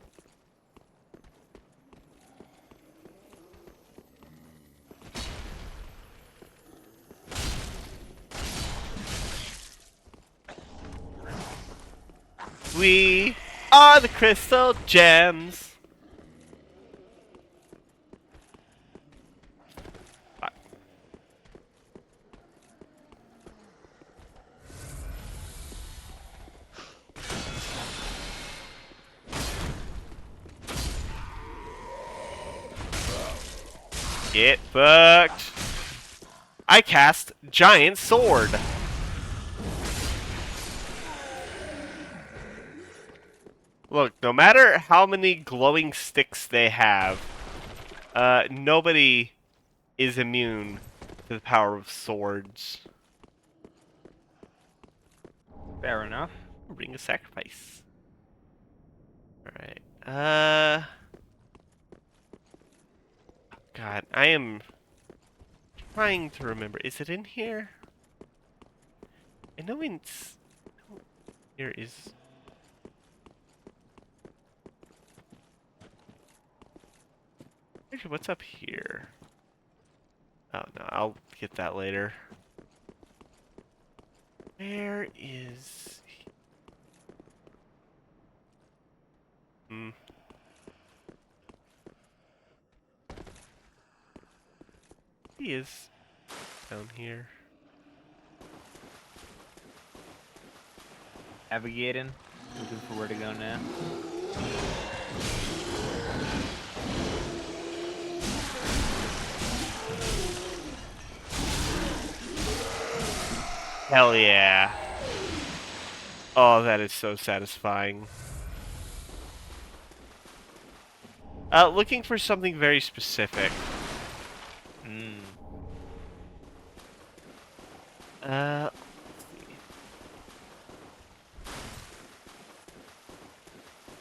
We are the crystal gems. Get fucked. I cast Giant Sword. Look, no matter how many glowing sticks they have, nobody is immune to the power of swords. Fair enough. Bring a sacrifice. Alright. God, I am trying to remember. Is it in here? I know here is... Actually, what's up here? Oh, no, I'll get that later. Where is... Hmm. He is down here. Navigating. Looking for where to go now. Hell yeah. Oh, that is so satisfying. Looking for something very specific. Let's see.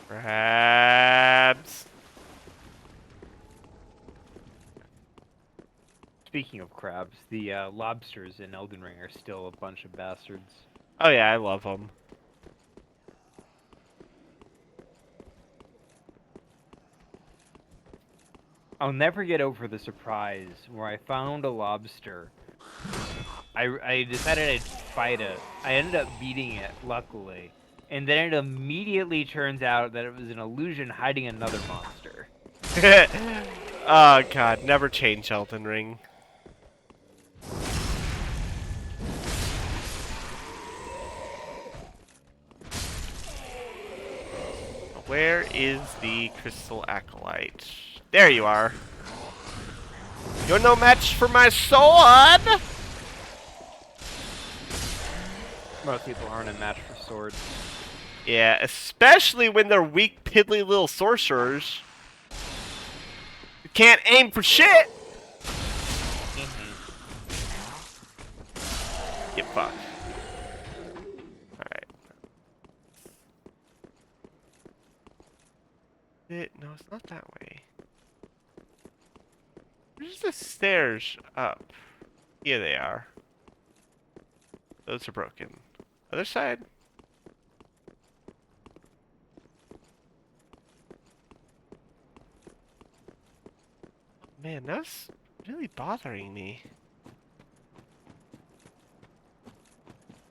Perhaps. Speaking of crabs, the lobsters in Elden Ring are still a bunch of bastards. Oh yeah, I love them. I'll never get over the surprise where I found a lobster. I decided I'd fight it. I ended up beating it, luckily. And then it immediately turns out that it was an illusion hiding another monster. Oh god, never change Elden Ring. Where is the crystal acolyte? There you are. You're no match for my sword! Most people aren't a match for swords. Yeah, especially when they're weak, piddly little sorcerers. You can't aim for shit! Get fucked. Alright. No, it's not that way. Where's the stairs up? Here they are. Those are broken. Other side? Man, that's really bothering me.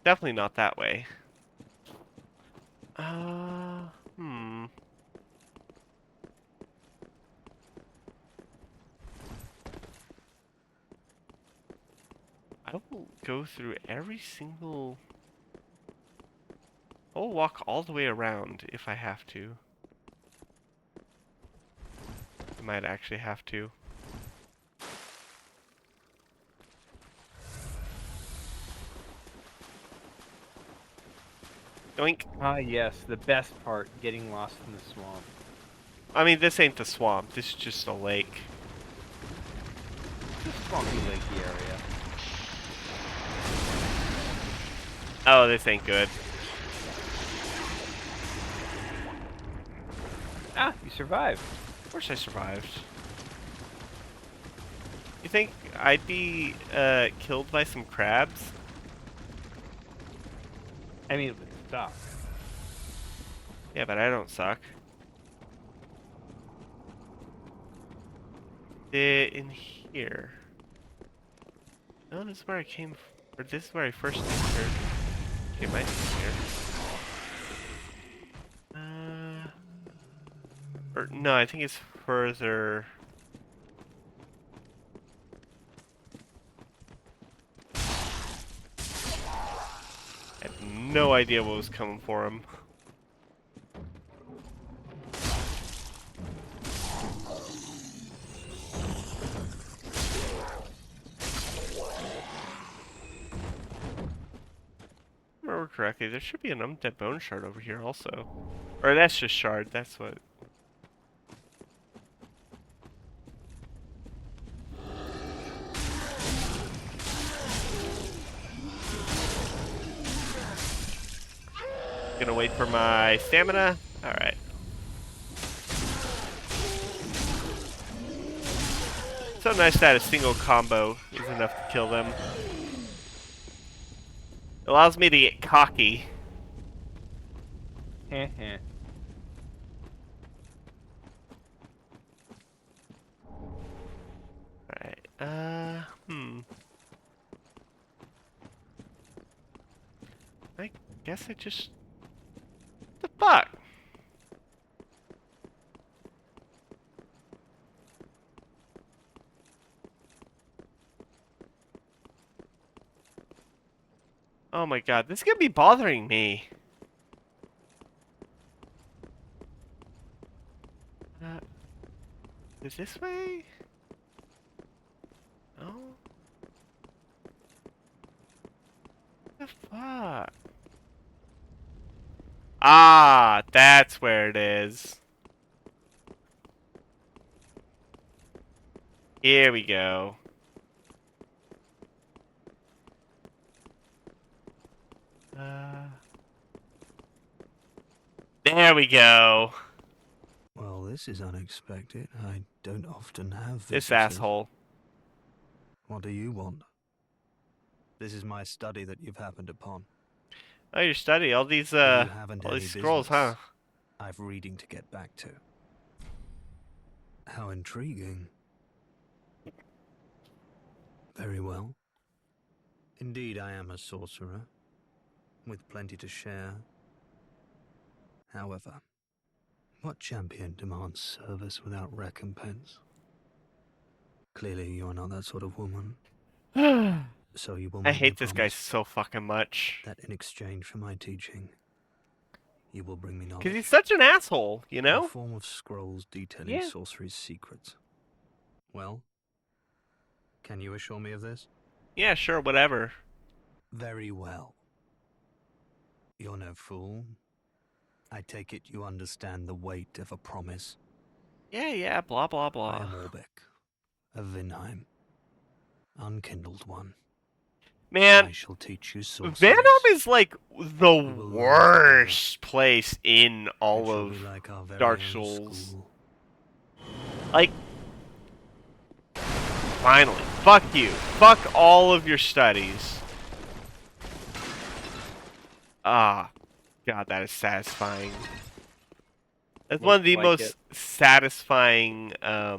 Definitely not that way. I will go through every single... I'll walk all the way around if I have to. I might actually have to. Doink. Ah, yes, the best part, getting lost in the swamp. I mean, this ain't the swamp. This is just a lake. It's a swampy lakey area. Oh, this ain't good. Ah, you survived. Of course I survived. You think I'd be killed by some crabs? I mean, it would suck. Yeah, but I don't suck. In here. No, this is where I came or this is where I first entered. Okay, might be here. Or no, I think it's further. I had no idea what was coming for him. remember correctly, there should be an undead bone shard over here also. Or that's just shard, that's what. Gonna wait for my stamina. Alright. So nice that a single combo is enough to kill them. It allows me to get cocky. Heh heh. Alright, I guess I just... What the fuck? Oh my god, this is gonna be bothering me. Is this way? No? What the fuck? Ah, that's where it is. Here we go. There we go. Well, this is unexpected. I don't often have This visitors. asshole. What do you want? This is my study that you've happened upon. Oh, your study. All these, If you haven't all any these scrolls, huh? business, I've reading to get back to. How intriguing. Very well. Indeed, I am a sorcerer, with plenty to share. However, what champion demands service without recompense? Clearly, you are not that sort of woman. So you will I make me hate this guy promise so fucking much. that in exchange for my teaching, you will bring me knowledge. Because he's such an asshole, you A know? form of scrolls detailing Yeah. sorcery's secrets. Well, can you assure me of this? Yeah, sure, whatever. Very well. You're no fool. I take it you understand the weight of a promise. Yeah, blah, blah, I blah. am Orbeck, of Vinheim. Unkindled one. Man, I shall teach you sorcery. Venom is like the will learn worst place in all It shall of be like our very Dark own Souls. school. Like, finally. Fuck you. Fuck all of your studies. Ah, God, that is satisfying. That's one of the Looks like most satisfying, yeah,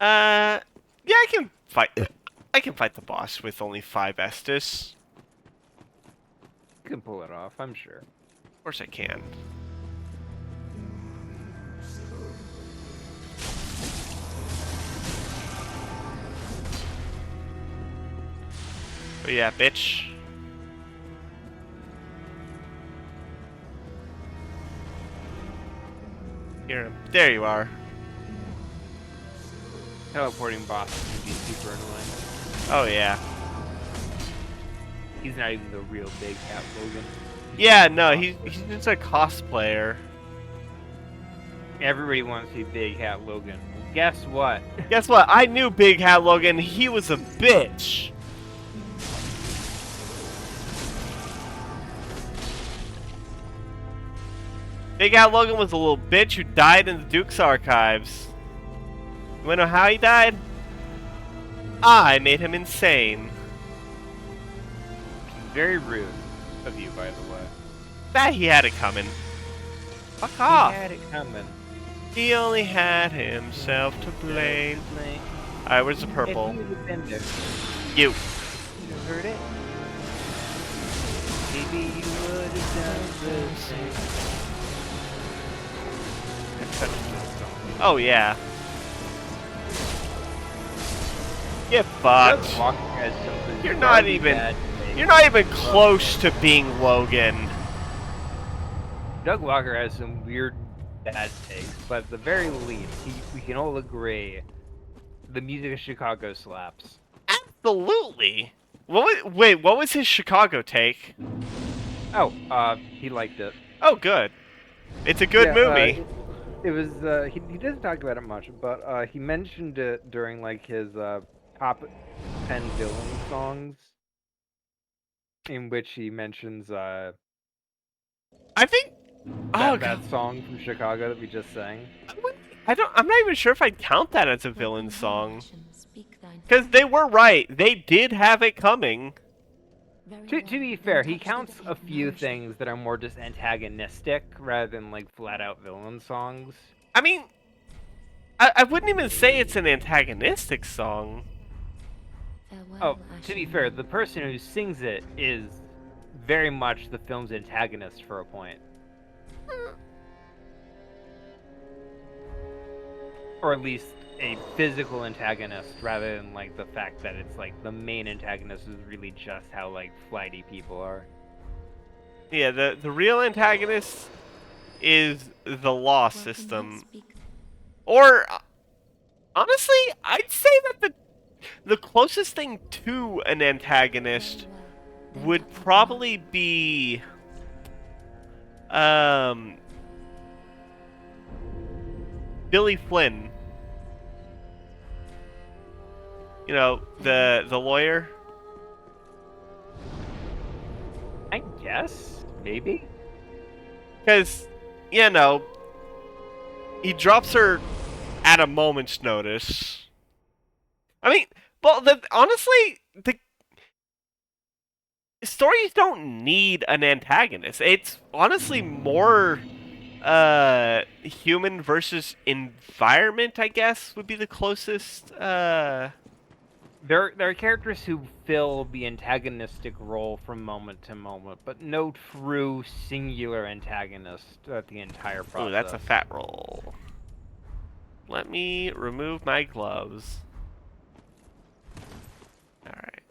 I can fight. I can fight the boss with only 5 Estus. You can pull it off, I'm sure. Of course I can. Oh yeah, bitch. Here, there you are. Teleporting bosses can be super annoying. Oh yeah. He's not even the real big cat Logan. Yeah, no, he's just a cosplayer. Everybody wants to see Big Hat Logan. Well, guess what? Guess what? I knew Big Hat Logan. He was a bitch. Big Hat Logan was a little bitch who died in the Duke's archives. You wanna know how he died? I made him insane. Very rude of you, by the way. That he had it coming. Fuck off. He had it coming. He only had himself to blame. Alright, where's the purple? If you had been there, You. you'd have heard it. Maybe you would have done the same. That's such a good song. Oh yeah. Get fucked. Doug Walker has some You're not bizarrely even- bad takes. You're not even close to being Logan. Doug Walker has some weird bad takes, but at the very least, we can all agree the music of Chicago slaps. Absolutely. What was his Chicago take? Oh, he liked it. Oh, good. It's a good Yeah, movie. it was. He doesn't talk about it much, but he mentioned it during like his top 10 villain songs, in which he mentions I think. Oh that god. that song from Chicago that we just sang. I'm not even sure if I'd count that as a villain Welcome home, song. Ashen. Speak thine Because fate. they were right. They did have it coming. Very To well, be then fair, he touch the counts a hidden few ocean. things that are more just antagonistic rather than like flat out villain songs. I mean, I wouldn't even say it's an antagonistic song. Farewell, Oh, to be Ashen fair, one. the person who sings it is very much the film's antagonist for a point. Or at least a physical antagonist rather than like the fact that it's like the main antagonist is really just how like flighty people are. Yeah, the real antagonist is the law Welcome home, system. speak. Or honestly, I'd say that the closest thing to an antagonist Very well, then would touch the probably be um Billy Flynn. You know, the lawyer. I guess, maybe. Because, you know, he drops her at a moment's notice. I mean, well, honestly, the stories don't need an antagonist. It's honestly more human versus environment, I guess, would be the closest. There are characters who fill the antagonistic role from moment to moment, but no true singular antagonist throughout the entire Ooh, that's a process. fat roll. Let me remove my gloves. Alright.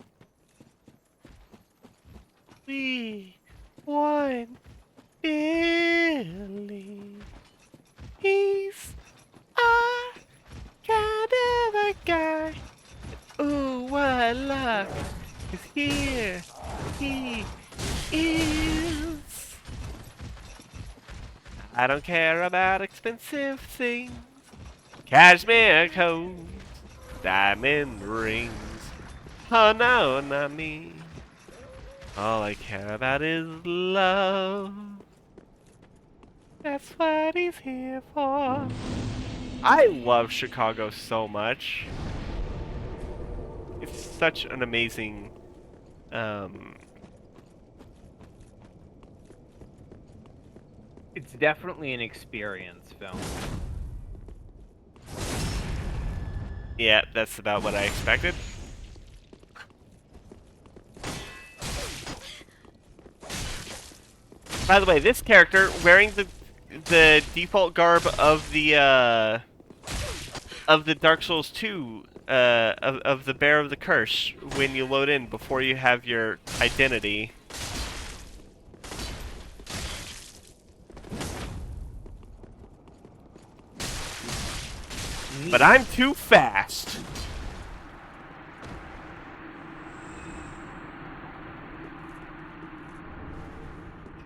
We won Billy. He's a kind of a guy. Ooh, what luck. 'Cause here he is. I don't care about expensive things. Cashmere coats, diamond rings. Oh no, not me. All I care about is love. That's what he's here for. I love Chicago so much. It's such an amazing, It's definitely an experience film. yeah, that's about what I expected. By the way, this character wearing the default garb of the Dark Souls 2 of the Bear of the Curse when you load in before you have your identity. But I'm too fast.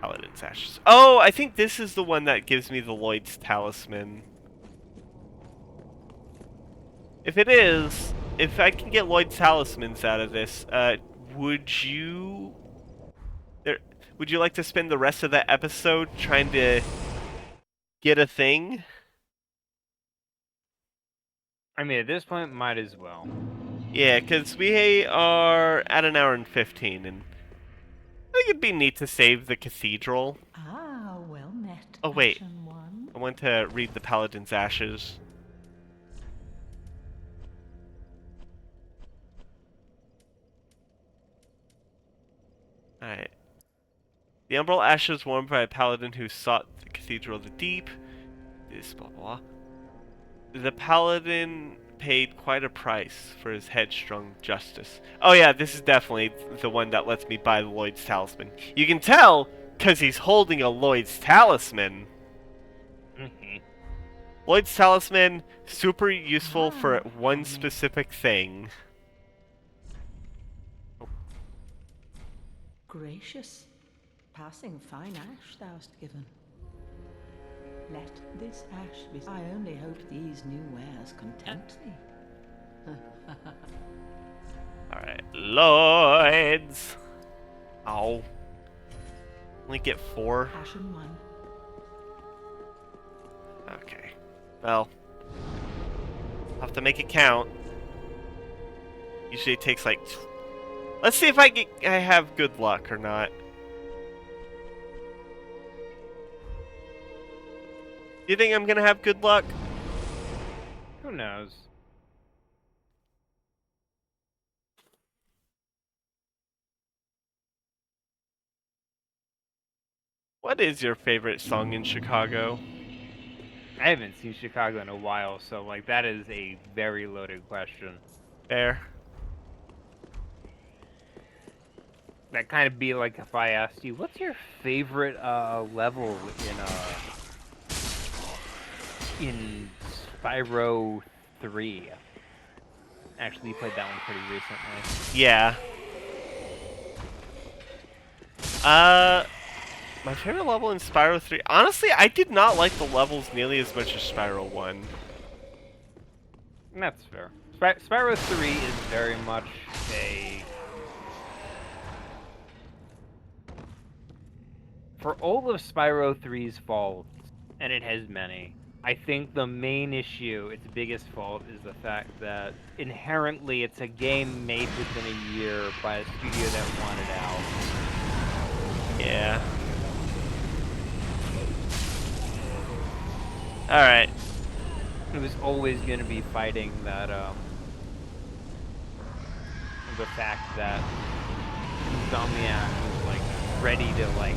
Paladin's Ashes. Oh, I think this is the one that gives me the Lloyd's Talisman. If it is, if I can get Lloyd's Talismans out of this, would you... There, would you like to spend the rest of the episode trying to get a thing? I mean, at this point, might as well. Yeah, because we are at an hour and 15, and I think it'd be neat to save the cathedral. Ah, well met, Oh, wait. Ashen one. I want to read the Paladin's Ashes. Alright. The umbral ashes worn by a paladin who sought the Cathedral of the Deep. This blah blah. The paladin paid quite a price for his headstrong justice. Oh yeah, this is definitely the one that lets me buy the Lloyd's Talisman. You can tell, because he's holding a Lloyd's Talisman. Lloyd's Talisman, super useful for one specific thing. Gracious. Passing fine ash thou'st given. Let this ash be. I only hope these new wares content thee. Alright, Lloyds! Ow. Only get 4. Ashen one. Okay. Well. I'll have to make it count. Usually it takes like... Let's see if I have good luck or not. Do you think I'm gonna have good luck? Who knows? What is your favorite song in Chicago? I haven't seen Chicago in a while, so like that is a very loaded question. Fair. That kind of be like if I asked you, what's your favorite level in Spyro 3? Actually, we played that one pretty recently. Yeah. My favorite level in Spyro 3... Honestly, I did not like the levels nearly as much as Spyro 1. That's fair. Spyro 3 is very much a... For all of Spyro 3's faults, and it has many, I think the main issue, its biggest fault, is the fact that inherently it's a game made within a year by a studio that wanted out. Yeah. Alright. It was always going to be fighting that, the fact that Insomniac was, like, ready to, like,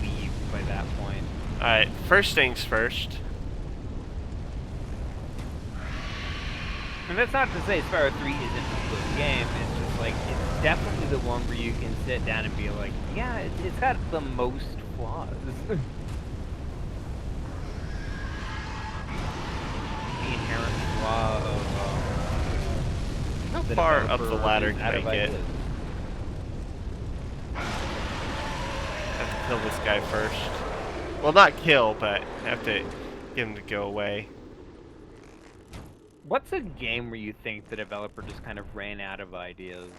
leave by that point. Alright, first things first. And that's not to say Spyro 3 isn't a good game, it's just, like, it's definitely the one where you can sit down and be like, yeah, it's got the most flaws. The inherent flaw of, How far up the ladder can I get? Have to kill this guy first. Well, not kill, but have to get him to go away. What's a game where you think the developer just kind of ran out of ideas?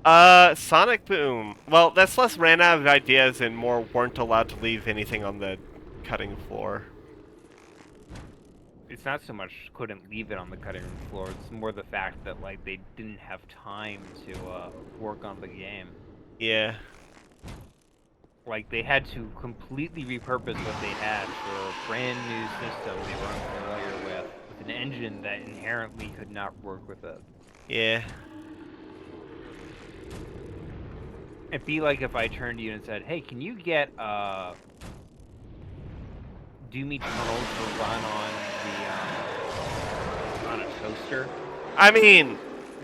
Sonic Boom. Well, that's less ran out of ideas and more weren't allowed to leave anything on the cutting floor. It's not so much couldn't leave it on the cutting room floor, it's more the fact that, like, they didn't have time to, work on the game. Yeah. Like, they had to completely repurpose what they had for a brand new system they were unfamiliar with an engine that inherently could not work with it. Yeah. It'd be like if I turned to you and said, hey, can you get, Doom Eternal to run on a toaster? I mean,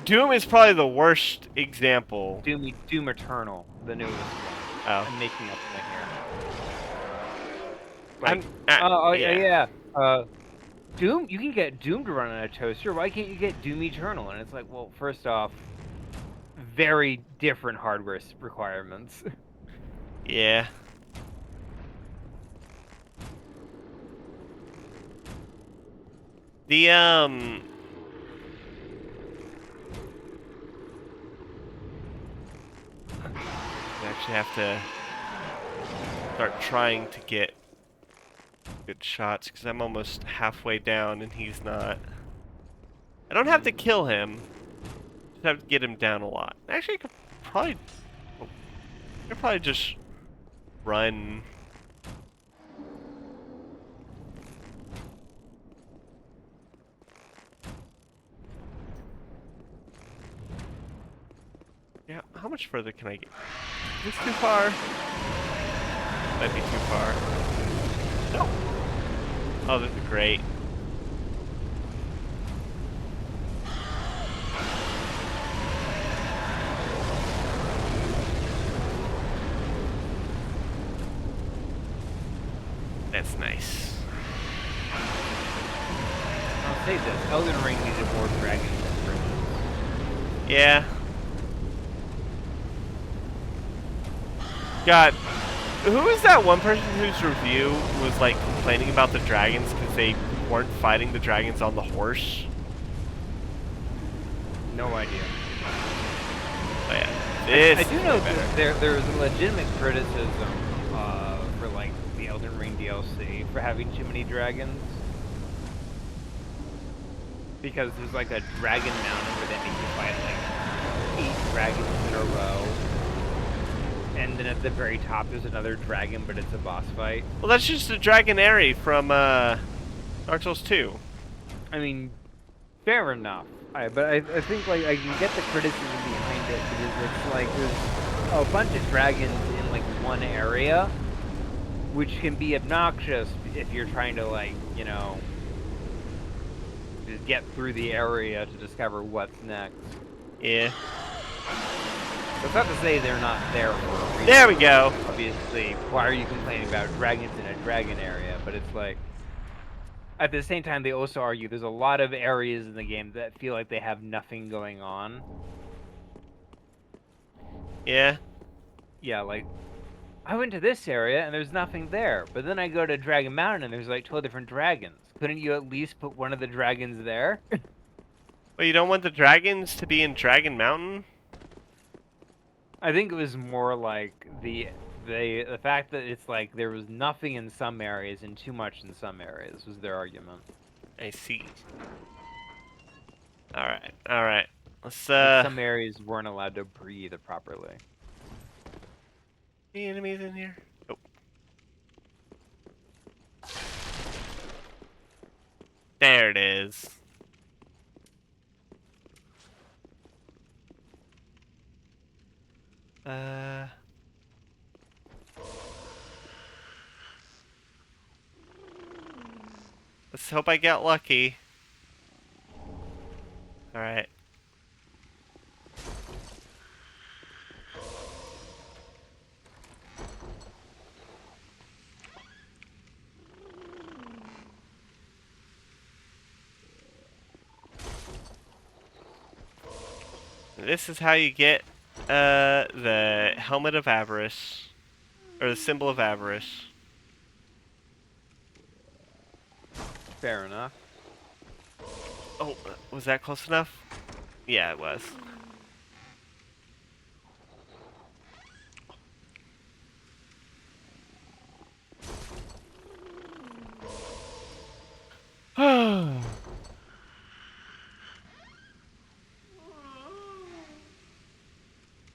Doom is probably the worst example. Doom Eternal, the newest one. Oh. I'm making up one here. Like, yeah. Doom, you can get Doom to run on a toaster. Why can't you get Doom Eternal? And it's like, well, first off, very different hardware requirements. Yeah. The, I actually have to start trying to get good shots, because I'm almost halfway down and he's not. I don't have to kill him. Just have to get him down a lot. Actually, I could probably just run. Yeah, how much further can I get? Is this too far? Might be too far. No. Oh, this is great. That's nice. I'll say this, Elden Ring needed more dragon bridges. Yeah. God, who is that one person whose review was like complaining about the dragons because they weren't fighting the dragons on the horse? No idea. Oh yeah, I this do is know way better. that there's a legitimate criticism for like the Elden Ring DLC for having too many dragons. Because there's like a dragon mountain where they make you fight like 8 dragons in a row. And then at the very top there's another dragon, but it's a boss fight. Well, that's just a Dragonary from Dark Souls 2. I mean, fair enough. But I think like I can get the criticism behind it because it's like there's a bunch of dragons in like one area, which can be obnoxious if you're trying to like, you know, just get through the area to discover what's next. Yeah. That's not to say they're not there for a reason. There we go. Obviously, why are you complaining about dragons in a dragon area? But it's like, at the same time, they also argue there's a lot of areas in the game that feel like they have nothing going on. Yeah. Yeah, like, I went to this area and there's nothing there, but then I go to Dragon Mountain and there's like 12 different dragons. Couldn't you at least put one of the dragons there? Well, you don't want the dragons to be in Dragon Mountain? I think it was more like the fact that it's like there was nothing in some areas and too much in some areas was their argument. I see. Alright, alright. Let's, Like some areas weren't allowed to breathe properly. Any enemies in here? Nope. There it is. Let's hope I get lucky. Alright. This is how you get the Helmet of Avarice. Or the Symbol of Avarice. Fair enough. Oh, was that close enough? Yeah, it was.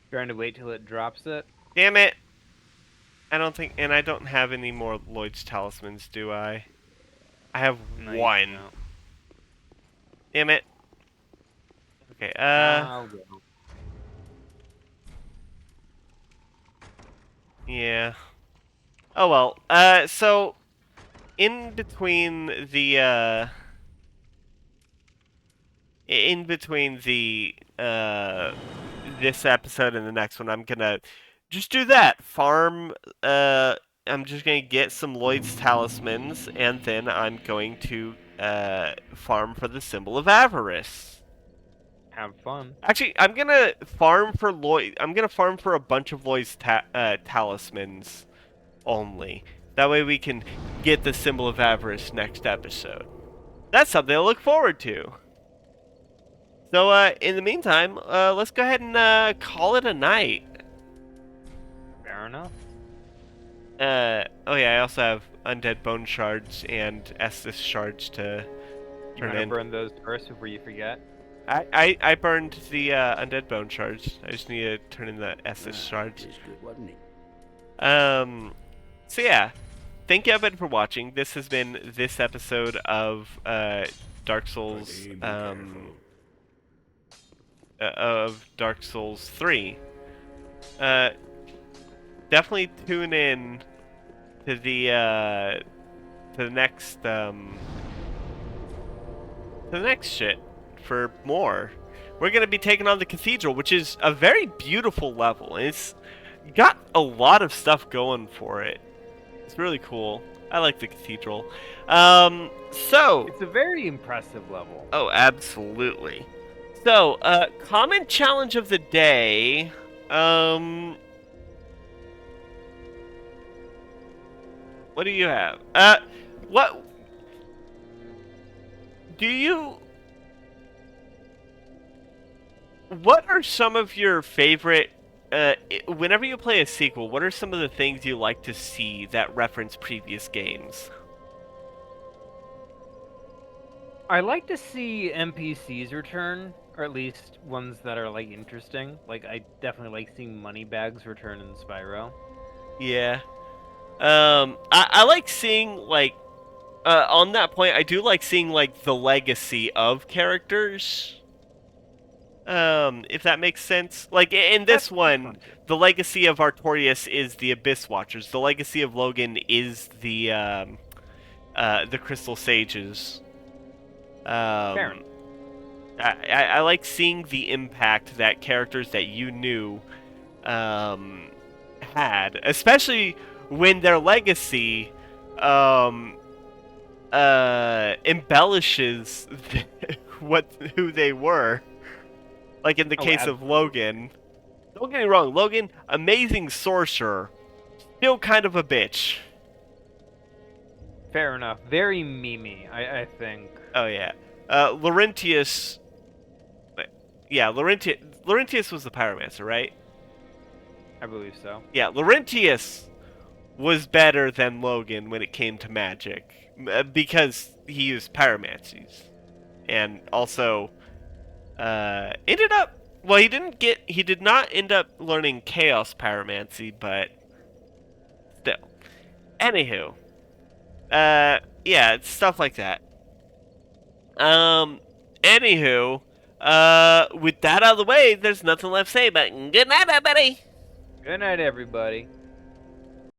Trying to wait till it drops it. Damn it! I don't think, and I don't have any more Lloyd's talismans, do I? I have No, you one. don't. Damn it. Okay, I'll go. yeah. Oh well. So in between the this episode and the next one, I'm gonna just do that. Farm. I'm just gonna get some Lloyd's talismans, and then I'm going to farm for the Symbol of Avarice. Have fun. Actually, I'm gonna farm for Lloyd. I'm gonna farm for a bunch of Lloyd's talismans only. That way we can get the Symbol of Avarice next episode. That's something to look forward to. So, in the meantime, let's go ahead and call it a night. Fair enough. Oh yeah, I also have Undead Bone Shards and Estus Shards to You turn want to in. burn those first before you forget? I burned the Undead Bone Shards. I just need to turn in the Estus Shards. Tastes good, wasn't it? So yeah, thank you everybody for watching. This has been this episode of Dark Souls, Be careful. of Dark Souls 3. Definitely tune in to the next shit for more. We're gonna be taking on the Cathedral, which is a very beautiful level. It's got a lot of stuff going for it. It's really cool. I like the Cathedral. So It's a very impressive level. oh, absolutely. So, comment challenge of the day. What do you have? What do you? What are some of your favorite? Whenever you play a sequel, what are some of the things you like to see that reference previous games? I like to see NPCs return, or at least ones that are like interesting. Like I definitely like seeing Moneybags return in Spyro. Yeah. I like seeing like on that point, I do like seeing like the legacy of characters. If that makes sense. Like in this That's one, fun too. the legacy of Artorias is the Abyss Watchers. The legacy of Logan is the Crystal Sages. Fair Um, enough. I like seeing the impact that characters that you knew um, had, especially when their legacy um, embellishes who they were. Like in the Oh, case of absolutely. Logan. Don't get me wrong, Logan, amazing sorcerer, still kind of a bitch. Fair enough. Very memey, I think. Oh yeah, Laurentius. Yeah, Laurentius was the pyromancer, right? I believe so. Yeah, Laurentius was better than Logan when it came to magic because he used pyromancies, and also ended up. Well, he did not end up learning chaos pyromancy, but still. Anywho, yeah, it's stuff like that. Um, anywho, with that out of the way, there's nothing left to say. But good night, everybody. Good night, everybody.